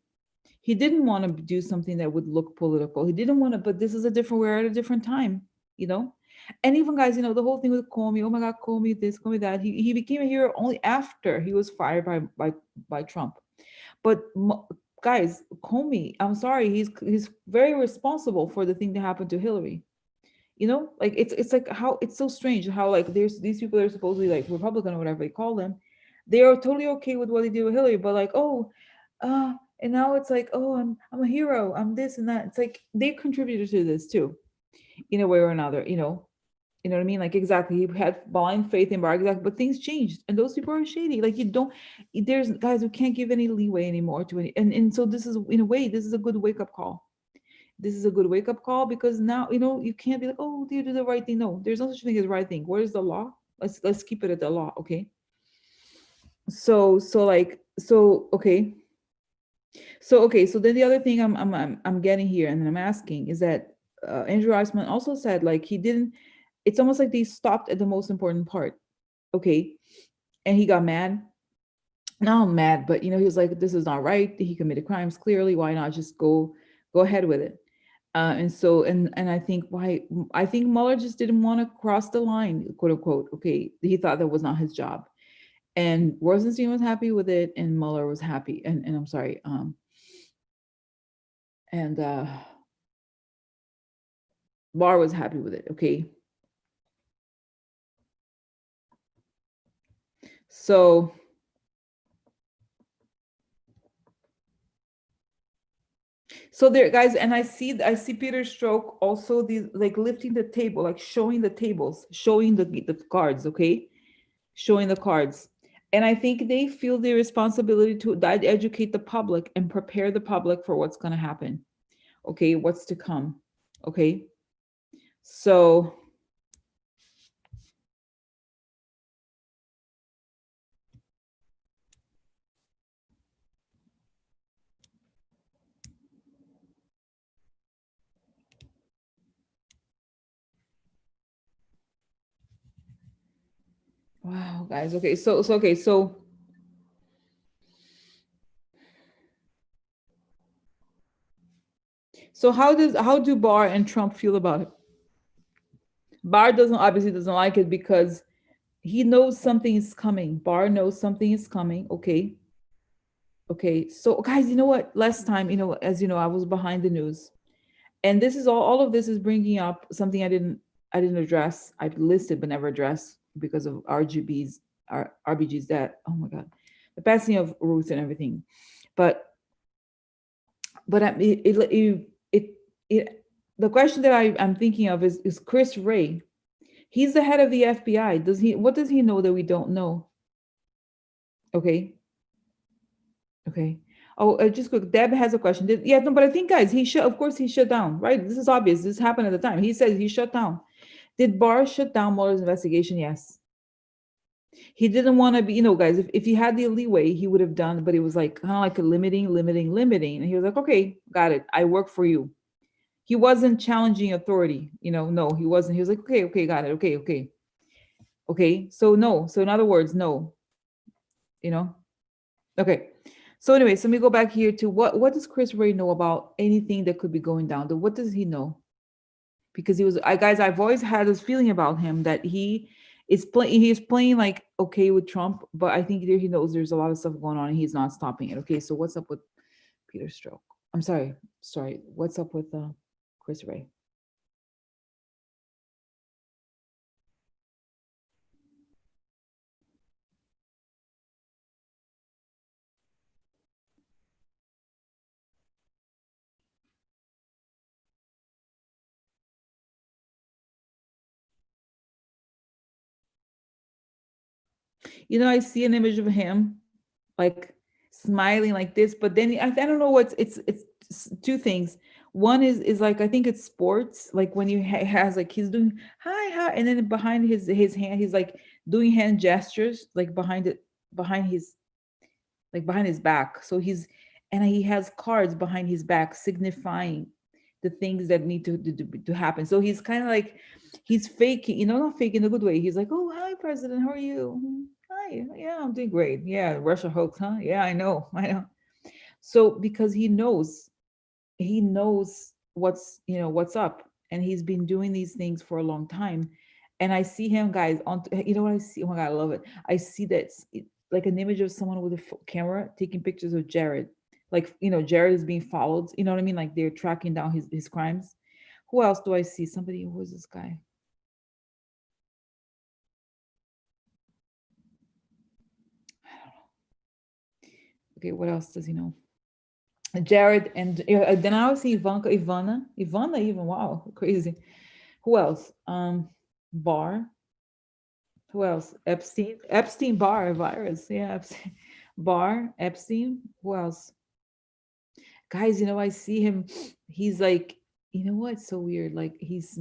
he didn't want to do something that would look political. He didn't want to, but this is a different, we're at a different time, you know? And even, guys, the whole thing with Comey, oh my God, Comey this, Comey that, he became a hero only after he was fired by Trump. But guys, Comey, I'm sorry, he's very responsible for the thing that happened to Hillary. Like it's like how it's so strange how like there's these people that are supposedly like Republican or whatever they call them, they are totally okay with what they did with Hillary, but like, oh, and now it's like, oh, I'm a hero, I'm this and that. It's like they contributed to this too, in a way or another. You know what I mean? Like exactly, he had blind faith in Barr, exactly, but things changed, and those people are shady. Like you don't, there's guys who can't give any leeway anymore to any, and so this is in a way, this is a good wake up call. This is a good wake up call because now you can't be like, oh, do you do the right thing? No, there's no such thing as right thing. Where's the law? Let's keep it at the law, okay? Okay. So then the other thing I'm getting here and I'm asking is that Andrew Eisman also said like he didn't. It's almost like they stopped at the most important part, okay? And he got mad. Not mad, but he was like, this is not right. He committed crimes clearly. Why not just go ahead with it? And I think Mueller just didn't want to cross the line, quote unquote. Okay, he thought that was not his job, and Rosenstein was happy with it, and Mueller was happy, and I'm sorry, and Barr was happy with it. Okay, so there, guys, and I see Peter Strzok also these like lifting the table, like showing the tables, showing the cards, okay, showing the cards. And I think they feel the responsibility to educate the public and prepare the public for what's going to happen. Okay, what's to come. Okay, so wow, guys. Okay, so how do Barr and Trump feel about it? Barr obviously doesn't like it because he knows something is coming. Barr knows something is coming. Okay. Okay. So guys, you know what? Last time, as you know, I was behind the news. And this is all of this is bringing up something I didn't address. I listed but never addressed because of RBG's that, oh my God, the passing of Ruth and everything. But the question that I'm thinking of is Chris Wray. He's the head of the FBI. What does he know that we don't know? Okay. Okay. Oh, just quick. Deb has a question. Yeah, no, but I think, guys, of course, he shut down, right? This is obvious. This happened at the time. He says he shut down. Did Barr shut down Mueller's investigation? Yes. He didn't want to be, guys, if he had the leeway, he would have done, but it was like kind of like a limiting. And he was like, okay, got it. I work for you. He wasn't challenging authority, no, he wasn't. He was like, okay, got it. Okay. So no. So in other words, no, okay. So anyway, so let me go back here to what does Chris Wray know about anything that could be going down? What does he know? Because guys, I've always had this feeling about him that he He's playing like okay with Trump, but I think he knows there's a lot of stuff going on and he's not stopping it. Okay, so what's up with Peter Strzok? I'm sorry. What's up with Chris Ray? I see an image of him like smiling like this, but then I don't know what's it's two things. One is like I think it's sports, like when has like he's doing hi, and then behind his hand he's like doing hand gestures like behind his behind his back. So he has cards behind his back signifying the things that need to happen. So he's kind of like he's faking, not faking in a good way. He's like, "Oh, hi, President. How are you? Hi. Yeah, I'm doing great. Yeah, Russia hoax, huh? Yeah, I know. I know." So because he knows what's up, and he's been doing these things for a long time. And I see him, guys, on what I see. Oh my god, I love it. I see that like an image of someone with a camera taking pictures of Jared, like Jared is being followed, you know what I mean, like they're tracking down his crimes. Who else do I see? Somebody, who is this guy? I don't know. Okay, what else does he know? Jared, and then I see Ivana even, wow, crazy. Who else? Barr. Who else? Epstein Barr virus. Yeah, Epstein. Barr, Epstein. Who else? Guys, I see him. He's like, what's so weird? Like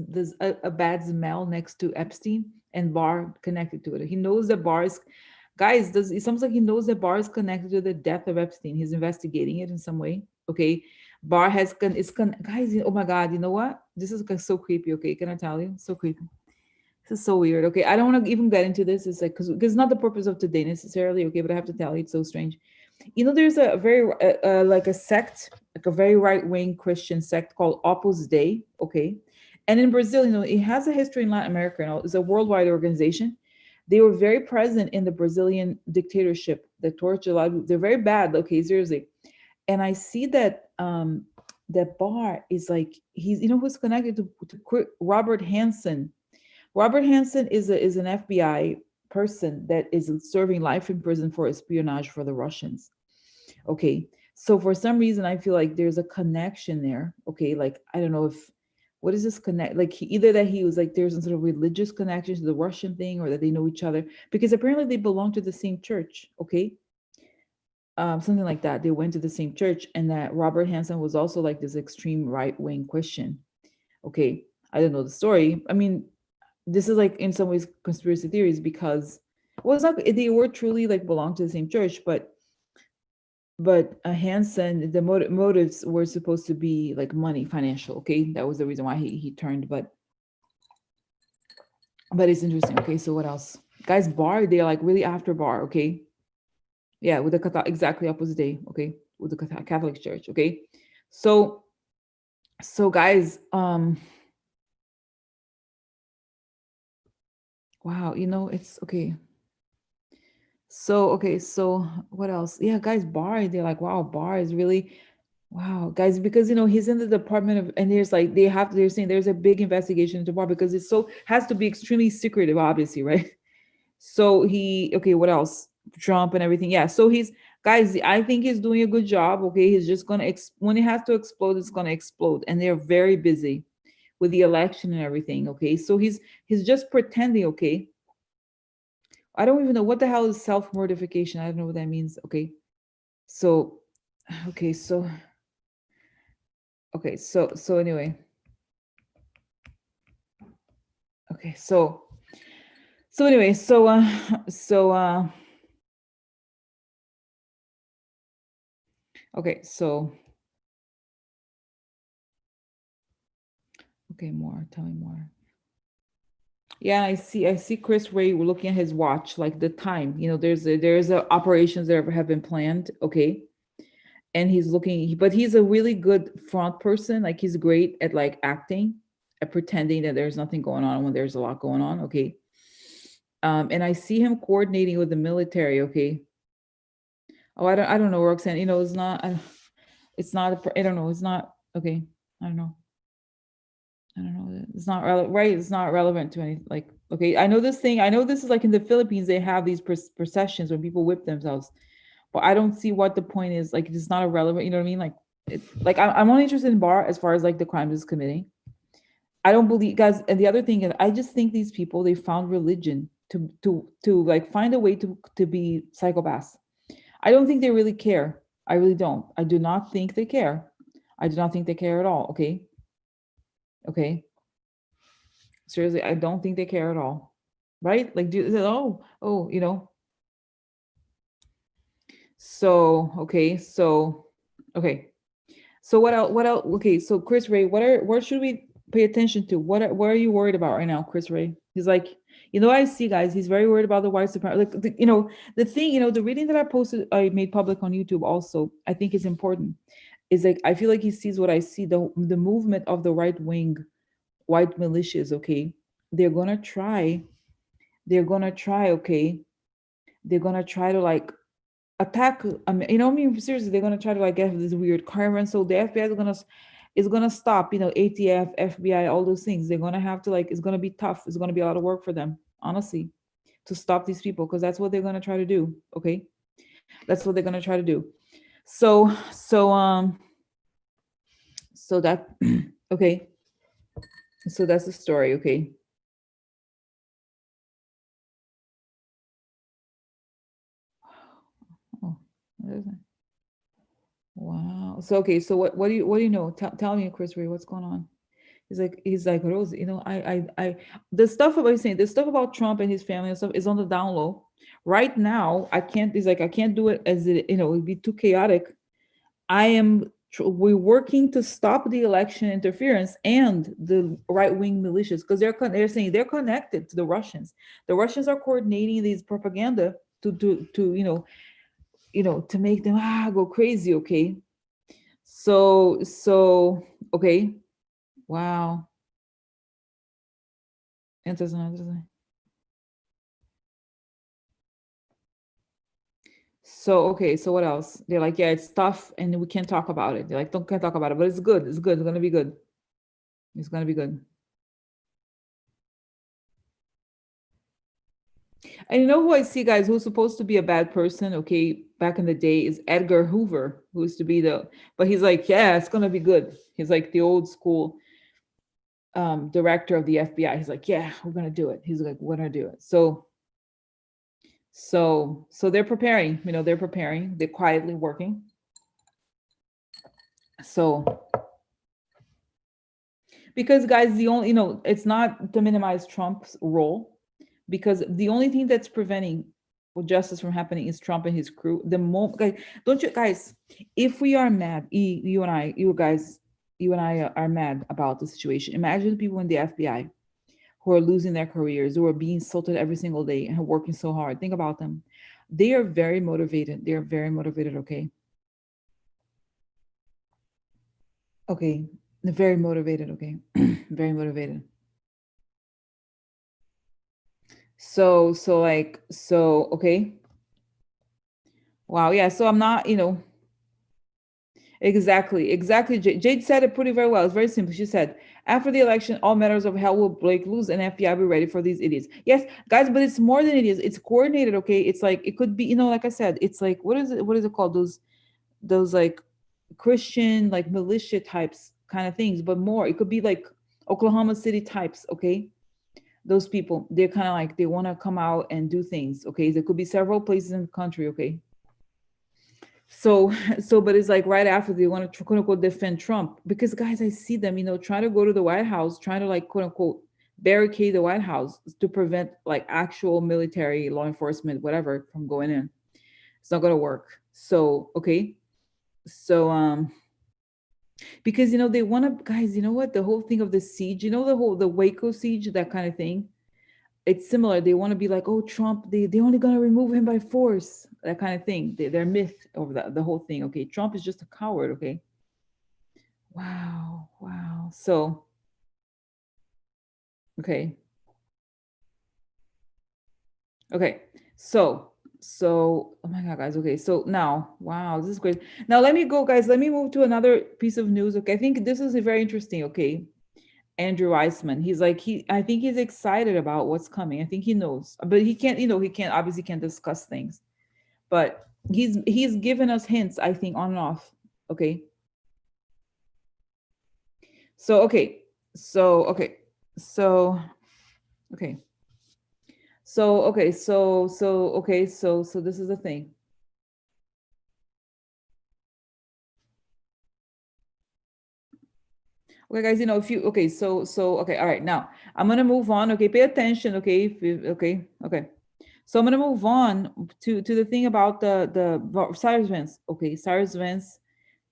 there's a bad smell next to Epstein and Barr connected to it. He knows that Barr is, guys, it sounds like he knows that Barr is connected to the death of Epstein. He's investigating it in some way. Okay. Barr guys, oh my God, you know what? This is so creepy. Okay. Can I tell you? So creepy. This is so weird. Okay, I don't want to even get into this. It's like because it's not the purpose of today necessarily. Okay, but I have to tell you, it's so strange. There's a very like a sect, like a very right wing Christian sect called Opus Dei. Okay, and in Brazil, it has a history in Latin America. It's a worldwide organization. They were very present in the Brazilian dictatorship. They tortured a lot of people. They're very bad. Okay, seriously. And I see that that Barr is like he's who's connected to Robert Hansen. Robert Hansen is an FBI person that is serving life in prison for espionage for the Russians. Okay. So for some reason I feel like there's a connection there. Okay. Like I don't know if what is this connect like either that he was like there's some sort of religious connection to the Russian thing or that they know each other because apparently they belong to the same church. Okay. Something like that. They went to the same church, and that Robert Hansen was also like this extreme right wing Christian. Okay. I don't know the story. I mean, this is like in some ways conspiracy theories because well, it's not they were truly like belong to the same church, but Hansen, the motives were supposed to be like money, financial. Okay, that was the reason why he turned. But it's interesting. Okay, so what else, guys? Barr, they're like really after Barr. Okay, yeah, with the exactly opposite day. Okay, with the Catholic Church. Okay, so guys, wow, it's okay. So okay, so what else? Yeah, guys, Barr, they're like, wow, Barr is really wow, guys, because he's in the department of, and there's like they're saying there's a big investigation into Barr because it's so has to be extremely secretive, obviously, right? So okay, what else? Trump and everything. Yeah, so he's guys, I think he's doing a good job. Okay, he's just gonna when it has to explode, it's gonna explode, and they're very busy with the election and everything. Okay, so he's just pretending. Okay, I don't even know what the hell is self mortification. I don't know what that means. Okay. So, okay. So anyway. Okay. So anyway. Okay. Okay. More. Tell me more. Yeah, I see Chris Ray looking at his watch, like the time. There's operations that have been planned. Okay. And he's looking, but he's a really good front person. Like he's great at like acting, at pretending that there's nothing going on when there's a lot going on. Okay. And I see him coordinating with the military. Okay. Oh, I don't know, Roxanne. It's not. It's not. I don't know. It's not. Okay. I don't know. I don't know. It's not relevant, right? It's not relevant to any, like, okay, I know this thing. I know this is like in the Philippines, they have these processions when people whip themselves, but I don't see what the point is. Like, it's not irrelevant. You know what I mean? Like, like I'm only interested in bar as far as like the crimes is committing. I don't believe, guys. And the other thing is, I just think these people, they found religion to like find a way to be psychopaths. I don't think they really care. I really don't. I do not think they care. I do not think they care at all. Okay. Okay. Seriously, I don't think they care at all. Right? Like, oh, So, okay, okay. So what else? What else? Okay, so Chris Ray, what should we pay attention to? What are you worried about right now, Chris Ray? He's like, I see, guys. He's very worried about the white supremacy. Like, the thing, the reading that I made public on YouTube also, I think is important. Is like I feel like he sees what I see. The movement of the right wing white militias. Okay, they're gonna try. They're gonna try. Okay, they're gonna try to like attack. I mean, I mean, seriously, they're gonna try to like get this weird current. So the FBI is gonna stop. ATF, FBI, all those things. They're gonna have to like. It's gonna be tough. It's gonna be a lot of work for them, honestly, to stop these people because that's what they're gonna try to do. Okay, that's what they're gonna try to do. So that okay. So that's the story. Okay. Oh, what is it? Wow. So okay. So what do you know? Tell me, Chris Ray, what's going on? He's like Rose, the stuff about saying the stuff about Trump and his family and stuff is on the down low. Right now, I can't. He's like, I can't do it as it'd be too chaotic. We're working to stop the election interference and the right wing militias because they're saying they're connected to the Russians. The Russians are coordinating these propaganda to to make them go crazy. Okay, so okay, wow, interesting, interesting. So okay, so what else? They're like, yeah, it's tough, and we can't talk about it. They're like, don't can't talk about it, but it's good. It's good. It's gonna be good. It's gonna be good. And you know who I see, guys, who's supposed to be a bad person? Okay, back in the day, is Edgar Hoover, who used to be but he's like, yeah, it's gonna be good. He's like the old school director of the FBI. He's like, yeah, we're gonna do it. He's like, we're gonna do it. So they're preparing. They're preparing. They're quietly working. So because guys, the only it's not to minimize Trump's role, because the only thing that's preventing justice from happening is Trump and his crew. The moment, guys, don't you guys, if we are mad, you and I, you guys, you and I are mad about the situation. Imagine the people in the FBI who are losing their careers, who are being insulted every single day and are working so hard. Think about them. They are very motivated. They are very motivated. Okay. Okay. They're very motivated. Okay. Very motivated. Okay. Wow. Yeah. So I'm not, exactly. Jade said it pretty very well. It's very simple. She said, after the election, all matters of hell will break loose and FBI be ready for these idiots. Yes, guys, but it's more than idiots. It's coordinated. Okay. It's like, it could be, like I said, it's like, what is it called? Those like Christian, like militia types kind of things, but more, it could be like Oklahoma City types. Okay. Those people, they're kind of like, they want to come out and do things. Okay. There could be several places in the country. Okay. So, but it's like right after they want to quote unquote defend Trump, because guys, I see them, trying to go to the White House, trying to like quote unquote barricade the White House to prevent like actual military, law enforcement, whatever, from going in. It's not gonna work. So, okay. So, because they want to, guys, you know what? The whole thing of the siege, the Waco siege, that kind of thing. It's similar. They want to be like, oh, Trump, they only gonna remove him by force, that kind of thing. They're myth over the whole thing. Okay, Trump is just a coward. Okay, wow, wow. So, okay, Okay. So oh my God, guys. Okay. So now, wow, this is great. Now let me go, guys. Let me move to another piece of news. Okay. I think this is a very interesting. Okay. Andrew Weissman. He's like I think he's excited about what's coming. I think he knows. But he can't, he can't obviously can't discuss things. But he's given us hints, I think, on and off. Okay. So okay. So okay. So okay. So this is the thing. Okay, guys, if you okay, okay, all right. Now I'm gonna move on. Okay, pay attention. Okay, okay. So I'm gonna move on to the thing about the Cyrus Vance. Okay, Cyrus Vance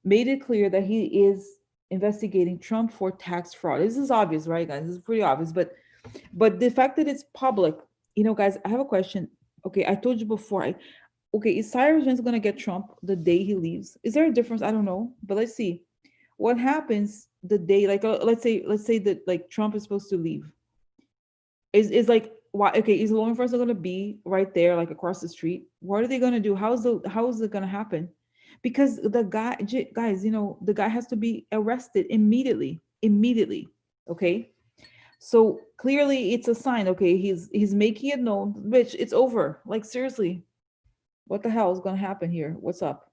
made it clear that he is investigating Trump for tax fraud. This is obvious, right, guys? This is pretty obvious, but the fact that it's public, guys, I have a question. Okay, I told you before. Okay, is Cyrus Vance gonna get Trump the day he leaves? Is there a difference? I don't know, but let's see what happens the day, like, let's say that, like, Trump is supposed to leave. Is like, why? Okay, is law enforcement going to be right there, like across the street? What are they going to do? How is it going to happen? Because the guy, guys, the guy has to be arrested immediately. Okay, so clearly it's a sign. Okay, he's making it known, bitch, it's over. Like, seriously, what the hell is going to happen here? What's up?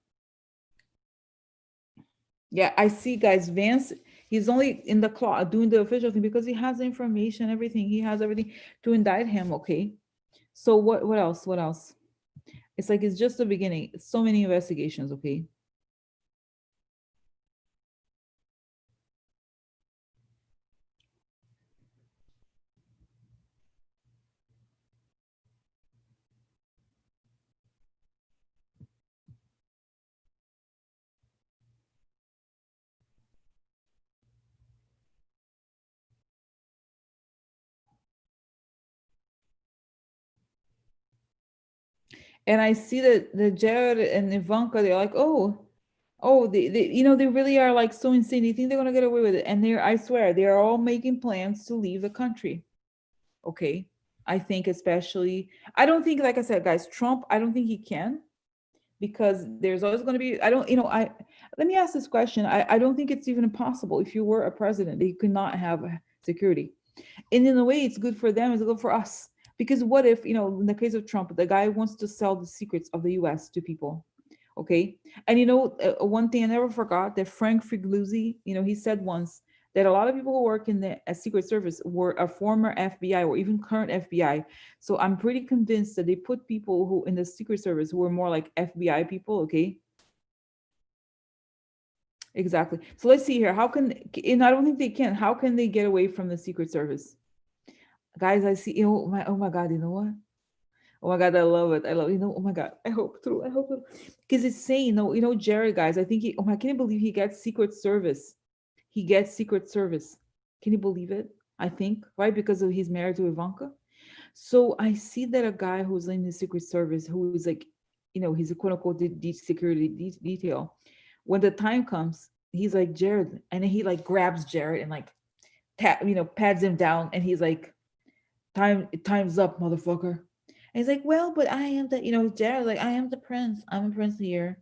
Yeah, I see, guys. Vance, he's only in the claw doing the official thing because he has the information, everything. He has everything to indict him. Okay. So what else? What else? It's like it's just the beginning. It's so many investigations. Okay. And I see that the Jared and Ivanka, they're like, oh, they really are like so insane. They think they're gonna get away with it, and I swear, they are all making plans to leave the country. Okay. I think especially, I don't think, like I said, guys, Trump, I don't think he can, because there's always going to be, I don't, I let me ask this question. I don't think it's even impossible, if you were a president, that you could not have security. And in a way, it's good for them, it's good for us. Because what if, in the case of Trump, the guy wants to sell the secrets of the US to people? Okay. And one thing I never forgot, that Frank Figliuzzi, he said once that a lot of people who work in the Secret Service were a former FBI or even current FBI. So I'm pretty convinced that they put people who in the Secret Service who were more like FBI people. Okay. Exactly. So let's see here. How can, and I don't think they can. How can they get away from the Secret Service? Guys, I see, oh my God, you know what? Oh my God, I love it. I love, oh my God, I hope through. I hope, because it's saying, Jerry, guys, I think oh my, can you believe he gets Secret Service? He gets Secret Service. Can you believe it? I think, right? Because he's married to Ivanka. So I see that a guy who's in the Secret Service, who is like, he's a quote unquote security detail. When the time comes, he's like Jared, and then he like grabs Jared and like pads him down, and he's like, time's up, motherfucker. And he's like, well, but I am the, Jared's like, I am the prince. I'm a prince here.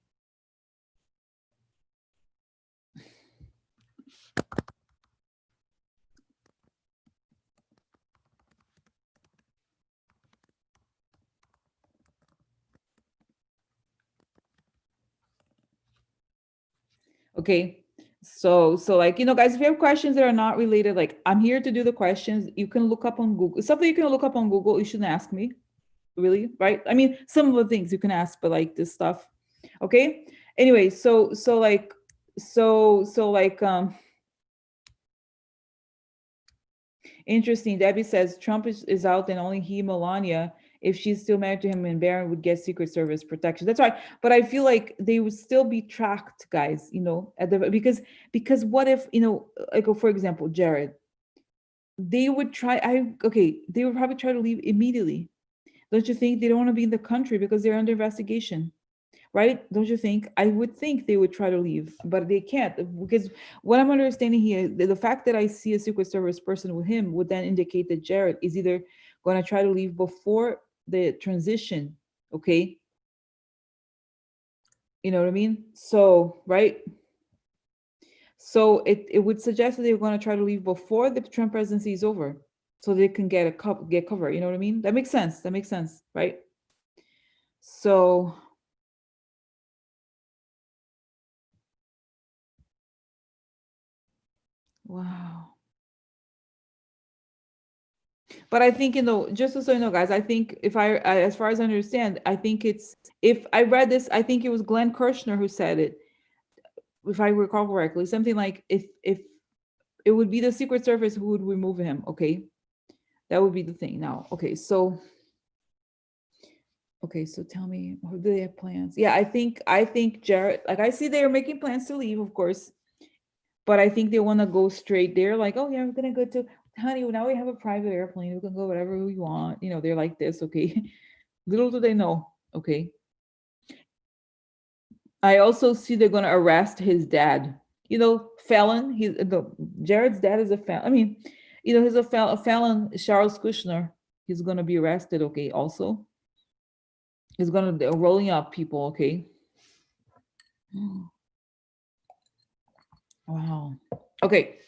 Okay. So like, guys, if you have questions that are not related, like, I'm here to do the questions. You can look up on Google. Something you can look up on Google. You shouldn't ask me, really, right? I mean, some of the things you can ask, but like this stuff. Okay. Anyway, so like interesting. Debbie says Trump is out, and only he, Melania, if she's still married to him, and Barron would get Secret Service protection. That's right. But I feel like they would still be tracked, guys, at the, because what if, like, for example, Jared, they would try, they would probably try to leave immediately. Don't you think? They don't want to be in the country because they're under investigation, right? Don't you think? I would think they would try to leave, but they can't, because what I'm understanding here, the fact that I see a Secret Service person with him would then indicate that Jared is either going to try to leave before the transition, okay? You know what I mean? So, right? So it would suggest that they're going to try to leave before the Trump presidency is over, so they can get cover. You know what I mean? That makes sense. That makes sense, right? So, wow. But I think, just so you know, guys, I think if as far as I understand, I think if I read this, I think it was Glenn Kirshner who said it, if I recall correctly, something like if it would be the Secret Service who would remove him, okay? That would be the thing. Now, okay, so tell me, do they have plans? Yeah, I think Jared, like I see they're making plans to leave, of course, but I think they want to go straight there, like, oh yeah, we're gonna go to, honey, now we have a private airplane, we can go whatever we want. They're like this, okay? Little do they know, okay? I also see they're gonna arrest his dad. Felon. Jared's dad is a felon. I mean, he's a felon, Charles Kushner. He's gonna be arrested, okay, also. He's gonna, they're rolling up people, okay? Wow. Okay.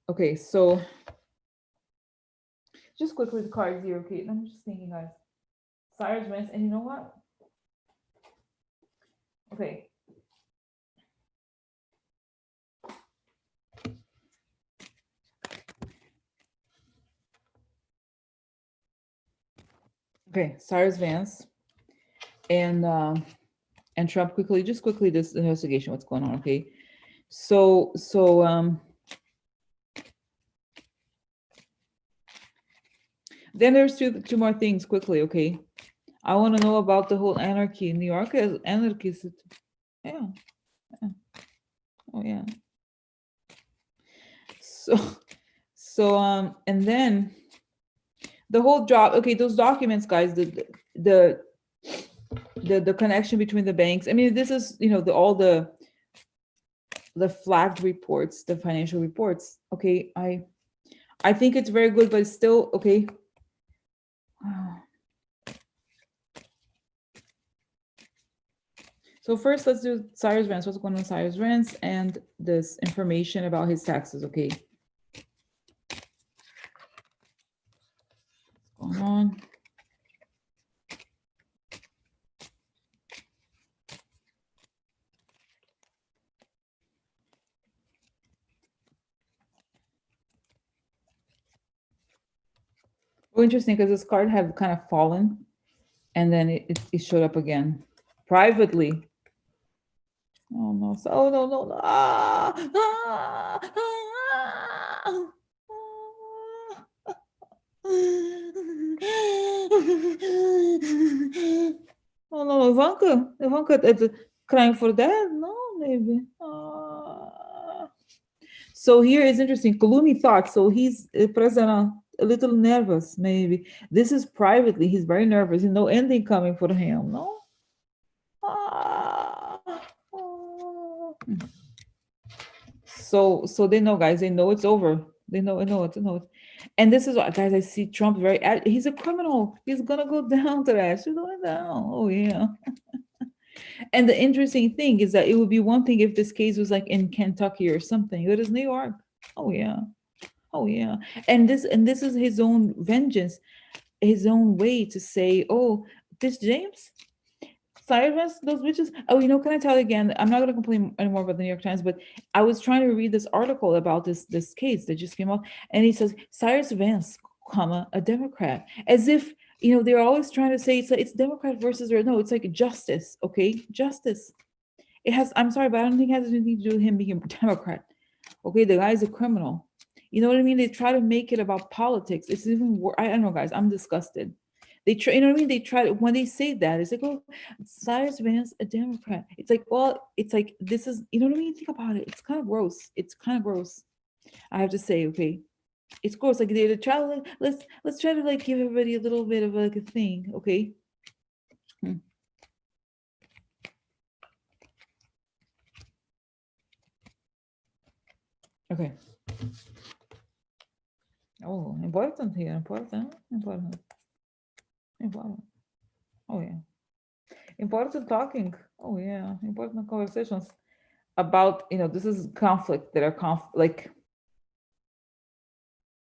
Okay, so just quickly the cards here, okay? I'm just thinking, guys. Cyrus Vance, and you know what? Okay. Okay, Cyrus Vance and Trump, just quickly this investigation, what's going on, okay? So then there's two more things quickly, okay? I want to know about the whole anarchy in New York. Anarchy, yeah. Oh yeah. So and then the whole job, okay, those documents, guys, the connection between the banks. I mean, this is, all the flagged reports, the financial reports. Okay, I think it's very good, but it's still okay. So first, let's do Cyrus Vance. What's going on with Cyrus Vance and this information about his taxes, okay? What's going on? Oh, interesting, because this card had kind of fallen, and then it showed up again privately. Oh no! Oh no! No! No! Oh no, Ivanka, crying for that? No, maybe. So here is interesting, gloomy thoughts. So he's President a little nervous, maybe. This is privately. He's very nervous. No ending coming for him. No. So they know, guys. They know it's over. They know it. And this is what, guys, I see Trump he's a criminal. He's gonna go down to that. She's going down. Oh yeah. And the interesting thing is that it would be one thing if this case was like in Kentucky or something. It is New York. Oh yeah. Oh yeah. And this is his own vengeance, his own way to say, oh, this James, Cyrus, those bitches. Oh, can I tell you again? I'm not going to complain anymore about the New York Times, but I was trying to read this article about this case that just came out, and he says Cyrus Vance, comma, a Democrat, as if they're always trying to say it's Democrat versus, or no, it's like justice, okay, justice. It has. I'm sorry, but I don't think it has anything to do with him being a Democrat. Okay, the guy's a criminal. You know what I mean? They try to make it about politics. It's even worse. I don't know, guys. I'm disgusted. They try, you know what I mean? They try to, when they say that, it's like, oh, Cyrus Vance, a Democrat. It's like, well, it's like, this is, you know what I mean? Think about it. It's kind of gross. It's kind of gross. I have to say, okay. It's gross. Like they try to, like, let's try to like give everybody a little bit of like a thing, okay? Okay. Oh, important here. Important. Important. Oh yeah. Important talking. Oh yeah. Important conversations about, this is conflict that are like,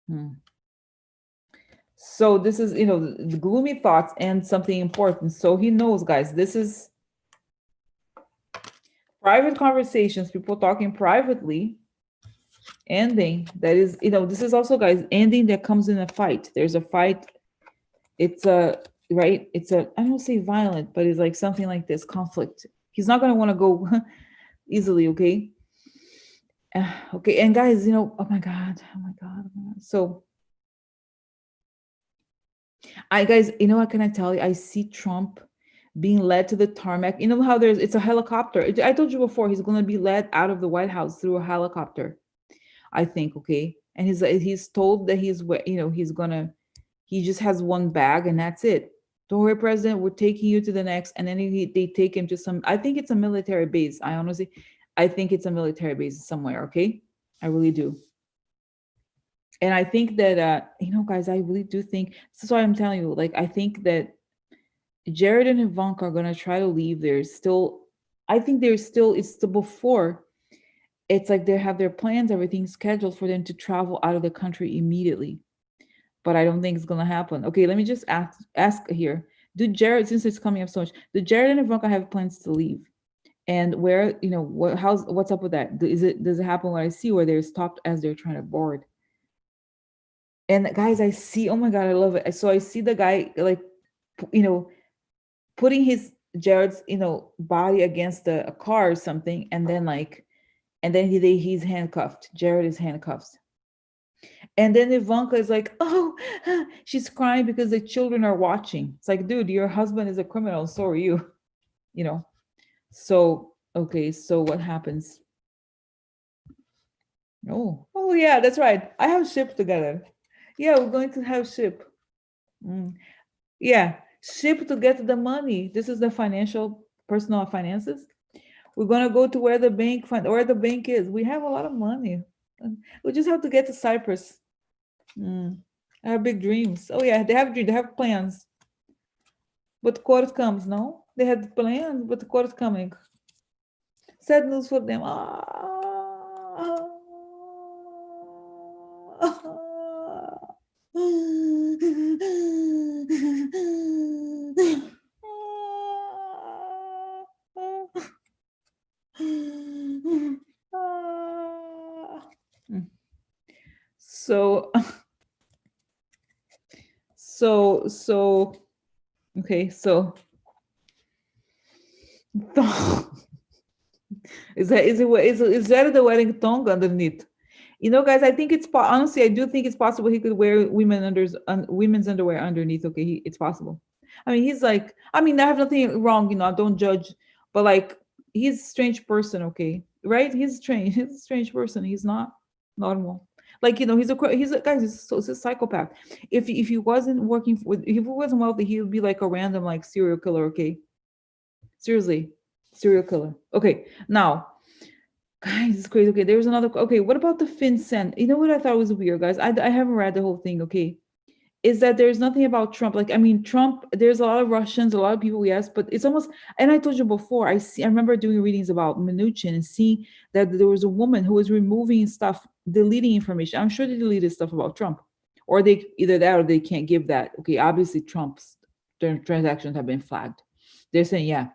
hmm. So this is, the gloomy thoughts and something important. So he knows, guys, this is private conversations, people talking privately, ending. That is, this is also, guys, ending that comes in a fight. There's a fight. It's a, right? It's a, I don't say violent, but it's like something like this conflict. He's not going to want to go easily, okay? Okay. And guys, oh my God. Oh my God. Oh my God. So, guys, what can I tell you? I see Trump being led to the tarmac. You know how it's a helicopter. I told you before, he's going to be led out of the White House through a helicopter, I think. Okay. And he's told that he just has one bag and that's it. Don't worry, President, we're taking you to the next. And then they take him to I think it's a military base. I think it's a military base somewhere. Okay. I really do. And I think that, guys, I really do think, this is why I'm telling you, like, I think that Jared and Ivanka are gonna try to leave. I think it's still before. It's like they have their plans, everything scheduled for them to travel out of the country immediately. But I don't think it's gonna happen. Okay, let me just ask here. Since it's coming up so much, do Jared and Ivanka have plans to leave? And where, what's up with that? Does it happen when I see where they're stopped as they're trying to board? And guys, I see, oh my God, I love it. So I see the guy like, putting Jared's, body against a car or something, and then he's handcuffed. Jared is handcuffed. And then Ivanka is like, oh, she's crying because the children are watching. It's like, dude, your husband is a criminal, so are you. You know. So okay, so what happens? Oh yeah, that's right. I have ship together. Yeah, we're going to have ship. Mm. Yeah, ship to get the money. This is the personal finances. We're gonna go to where the bank is. We have a lot of money. We just have to get to Cyprus. I have big dreams. Oh yeah, they have dreams. They have plans. But the court comes. No, they had plans, but the court coming. Sad news for them. So, okay, so is that the wedding tongue underneath? Guys, I think honestly, I do think it's possible he could wear women's underwear underneath. Okay, it's possible. I mean, I have nothing wrong. I don't judge, but like, he's a strange person. Okay, right? He's strange. He's a strange person. He's not normal. Like, he's a psychopath. If he wasn't if he wasn't wealthy, he would be like a random like serial killer. Okay, seriously, serial killer. Okay, now. Guys, it's crazy. Okay, there was another. Okay, what about the FinCEN? You know what I thought was weird, guys? I haven't read the whole thing. Okay, is that there's nothing about Trump. Like, I mean, Trump. There's a lot of Russians, a lot of people. Yes, but it's almost. And I told you before. I remember doing readings about Mnuchin and seeing that there was a woman who was removing stuff, deleting information. I'm sure they deleted stuff about Trump, or they either that or they can't give that. Okay, obviously Trump's transactions have been flagged. They're saying, yeah.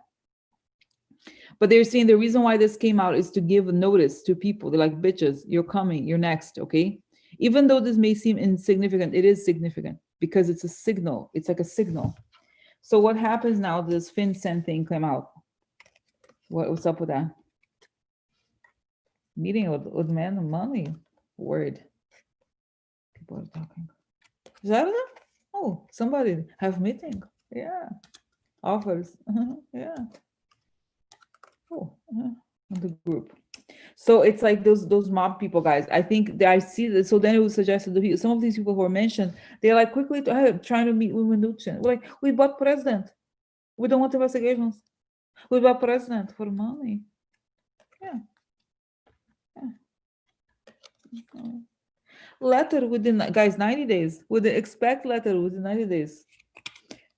But they're saying the reason why this came out is to give notice to people. They're like, bitches, you're coming, you're next, okay? Even though this may seem insignificant, it is significant because it's a signal. It's like a signal. So what happens now? This FinCEN thing came out. What's up with that? Meeting with men and money. Word. People are talking. Is that it? Oh, somebody have meeting. Yeah. Offers. Yeah. Oh, on the group. So it's like those mob people, guys. I think that I see this. So then it was suggested that some of these people who were mentioned, they're like quickly trying to meet with Mnuchin. We're like, we bought president. We don't want investigations. We bought president for money. Yeah. Letter within, guys, 90 days. With the expect letter within 90 days.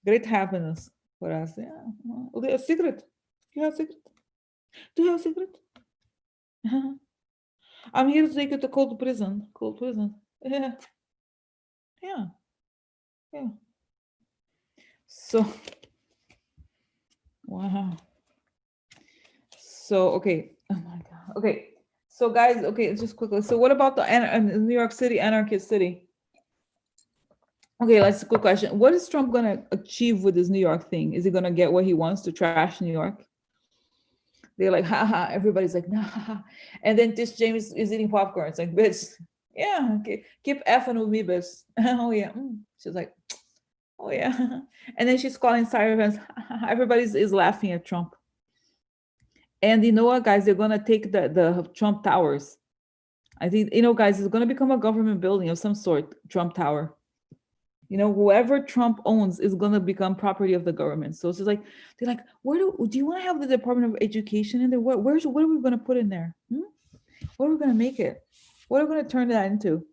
Great happiness for us. Yeah. Okay, a secret. You have secret? Do you have secret? I'm here to take you to cold prison. Cold prison. Yeah. Yeah. Yeah. So wow. So okay. Oh my god. Okay. So guys, okay, just quickly. So what about the New York City, anarchist city? Okay, that's a quick question. What is Trump gonna achieve with this New York thing? Is he gonna get what he wants to trash New York? They're like, haha. Everybody's like, nah. And then this James is eating popcorn. It's like, bitch, yeah, okay, keep effing with me, bitch. Oh yeah. She's like, oh yeah. And then she's calling sirens. Everybody's is laughing at Trump. And you know what, guys? They're gonna take the Trump towers. I think guys, it's gonna become a government building of some sort. Trump Tower. Whoever Trump owns is gonna become property of the government. So it's just like they're like, where do you want to have the Department of Education in there? What are we gonna put in there? What are we gonna make it? What are we gonna turn that into?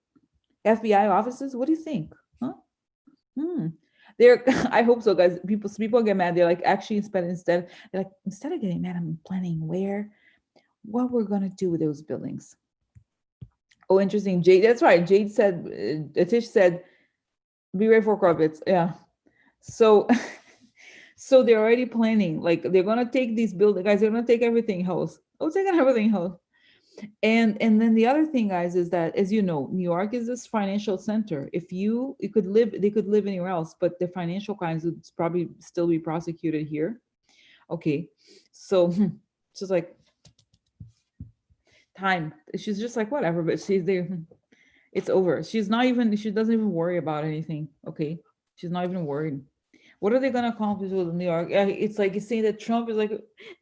FBI offices? What do you think? Huh? Hmm. They're I hope so, guys. People get mad. They're like actually instead of getting mad, I'm planning what we're gonna do with those buildings. Oh, interesting. Jade, that's right. Jade said, Atish said, be ready for carpets. Yeah. So, so they're already planning. Like they're gonna take these buildings, guys. They're gonna take everything house. Oh, taking everything house. And then the other thing, guys, is that as you know, New York is this financial center. If they could live anywhere else, but the financial crimes would probably still be prosecuted here. Okay, so she's like time. She's just like whatever, but she's there. It's over. She doesn't even worry about anything. Okay. She's not even worried. What are they gonna accomplish with New York? It's like it's saying that Trump is like,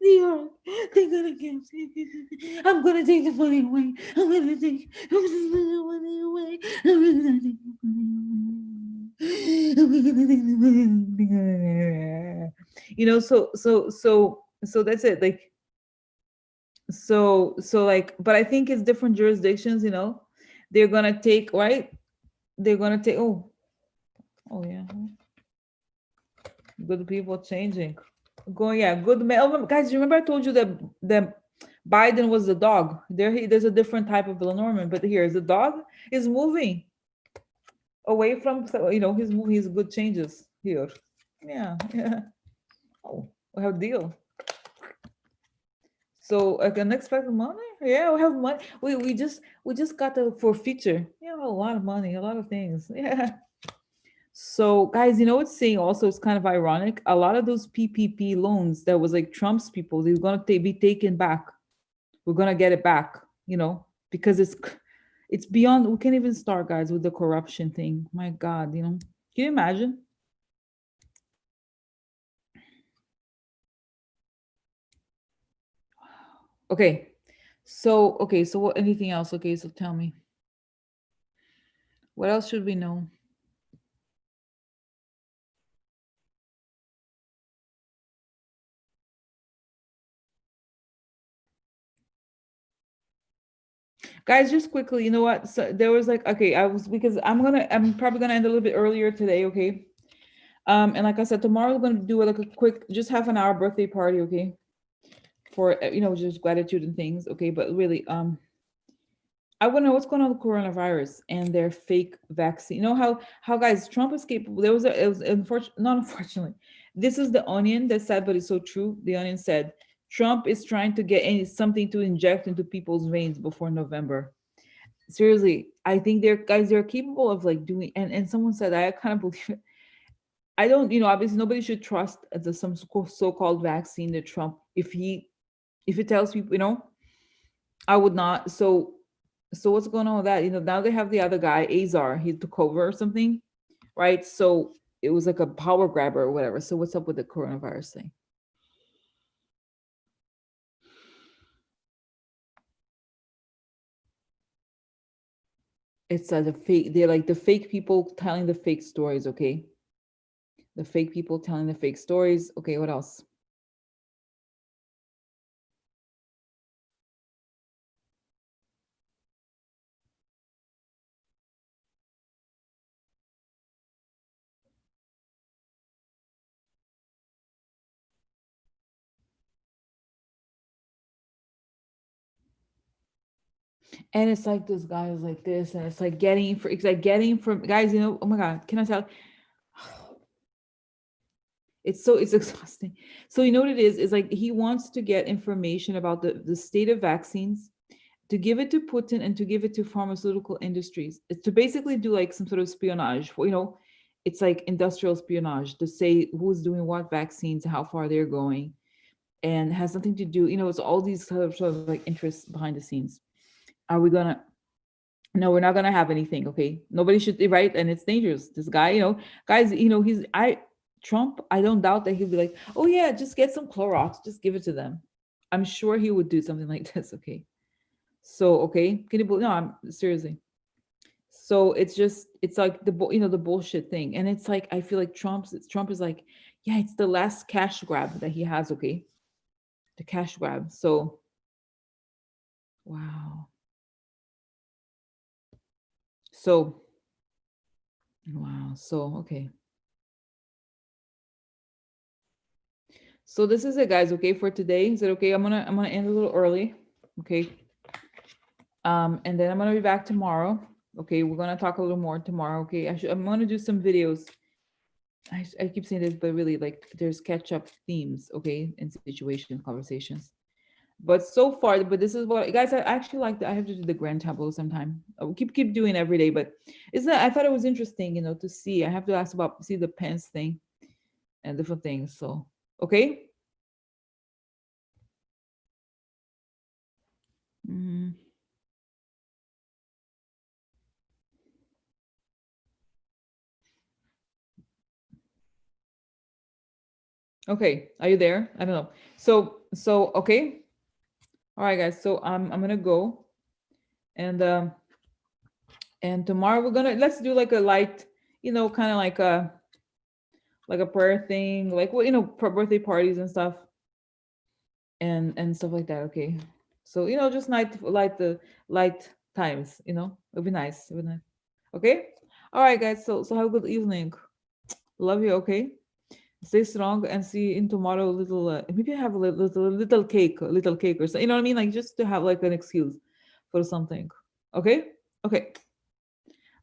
New York, they're gonna get I'm gonna take the money away. I'm gonna take the money away. I'm gonna take the money away. I'm gonna take the money away. So that's it. Like so like, but I think it's different jurisdictions, they're gonna take, right? They're gonna take, oh yeah, good people changing, going, yeah, good man. Oh, guys, remember I told you that Biden was the dog. There's a different type of Norman, but here's the dog is moving away from, he's moving his good changes here. Yeah, yeah. Oh, we have deal. So like unexpected money? Yeah, we have money. We just got the for feature. Yeah, a lot of money, a lot of things. Yeah. So guys, what's saying also it's kind of ironic. A lot of those PPP loans that was like Trump's people, they're gonna be taken back. We're gonna get it back, because it's beyond. We can't even start, guys, with the corruption thing. My God, can you imagine? Okay, so what? Anything else? Okay, so tell me, what else should we know? Guys, just quickly, you know what? So there was like, okay, because I'm probably gonna end a little bit earlier today, okay? And like I said, tomorrow we're gonna do like a quick, just half an hour birthday party, okay? For just gratitude and things, okay? But really, I want to know what's going on with coronavirus and their fake vaccine. You know how guys, Trump is capable. It was not unfortunately. This is the Onion that said, but it's so true. The Onion said Trump is trying to get something to inject into people's veins before November. Seriously, I think they're capable of like doing. And someone said, I kind of believe it. I don't, obviously nobody should trust some so-called vaccine that Trump, if it tells people, I would not. So what's going on with that? Now they have the other guy, Azar. He took over or something, right? So it was like a power grabber or whatever. So what's up with the coronavirus thing? It's the fake. They're like the fake people telling the fake stories. Okay, the fake people telling the fake stories. Okay, what else? And it's like this guy is like this, and it's like it's like getting from guys, oh my God, can I tell? It's exhausting. So you know what it is? It's like he wants to get information about the state of vaccines, to give it to Putin and to give it to pharmaceutical industries. It's to basically do like some sort of espionage for, it's like industrial espionage to say who's doing what vaccines, how far they're going, and has nothing to do, it's all these sort of like interests behind the scenes. Are we gonna No, we're not gonna have anything, okay? Nobody should, right? And it's dangerous. This guy, guys, he's Trump, I don't doubt that he'll be like, oh yeah, just get some Clorox, just give it to them. I'm sure he would do something like this, okay? So, okay, can you believe? No, I'm seriously. So it's like the bullshit thing, and it's like I feel like Trump is like, yeah, it's the last cash grab that he has, okay, the cash grab. So, wow. So, wow. So, okay. So this is it, guys. Okay, for today. Is it okay? I'm gonna end a little early. Okay. And then I'm gonna be back tomorrow. Okay, we're gonna talk a little more tomorrow. Okay, I'm gonna do some videos. I keep saying this, but really, like, there's catch up themes. Okay, in situations, conversations. But so far, but this is what guys. I actually like. I have to do the grand tableau sometime. I will keep doing every day, but it's not. I thought it was interesting, to see. I have to ask about see the pens thing and different things. So okay. Mhm. Okay, are you there? I don't know. So okay. All right, guys. So I'm gonna go, and tomorrow we're gonna let's do like a light, kind of like a prayer thing, like what birthday parties and stuff, and stuff like that. Okay. So just light times. It'll be nice. It'll be nice. Okay. All right, guys. So have a good evening. Love you. Okay. Stay strong and see you in tomorrow. Little maybe I have a little cake or so. You know what I mean? Like just to have like an excuse for something. Okay. Okay.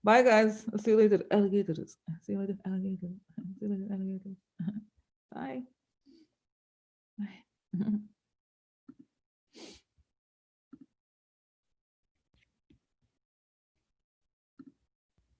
Bye, guys. I'll see you later, alligators. See you later, alligators. See you later, alligators.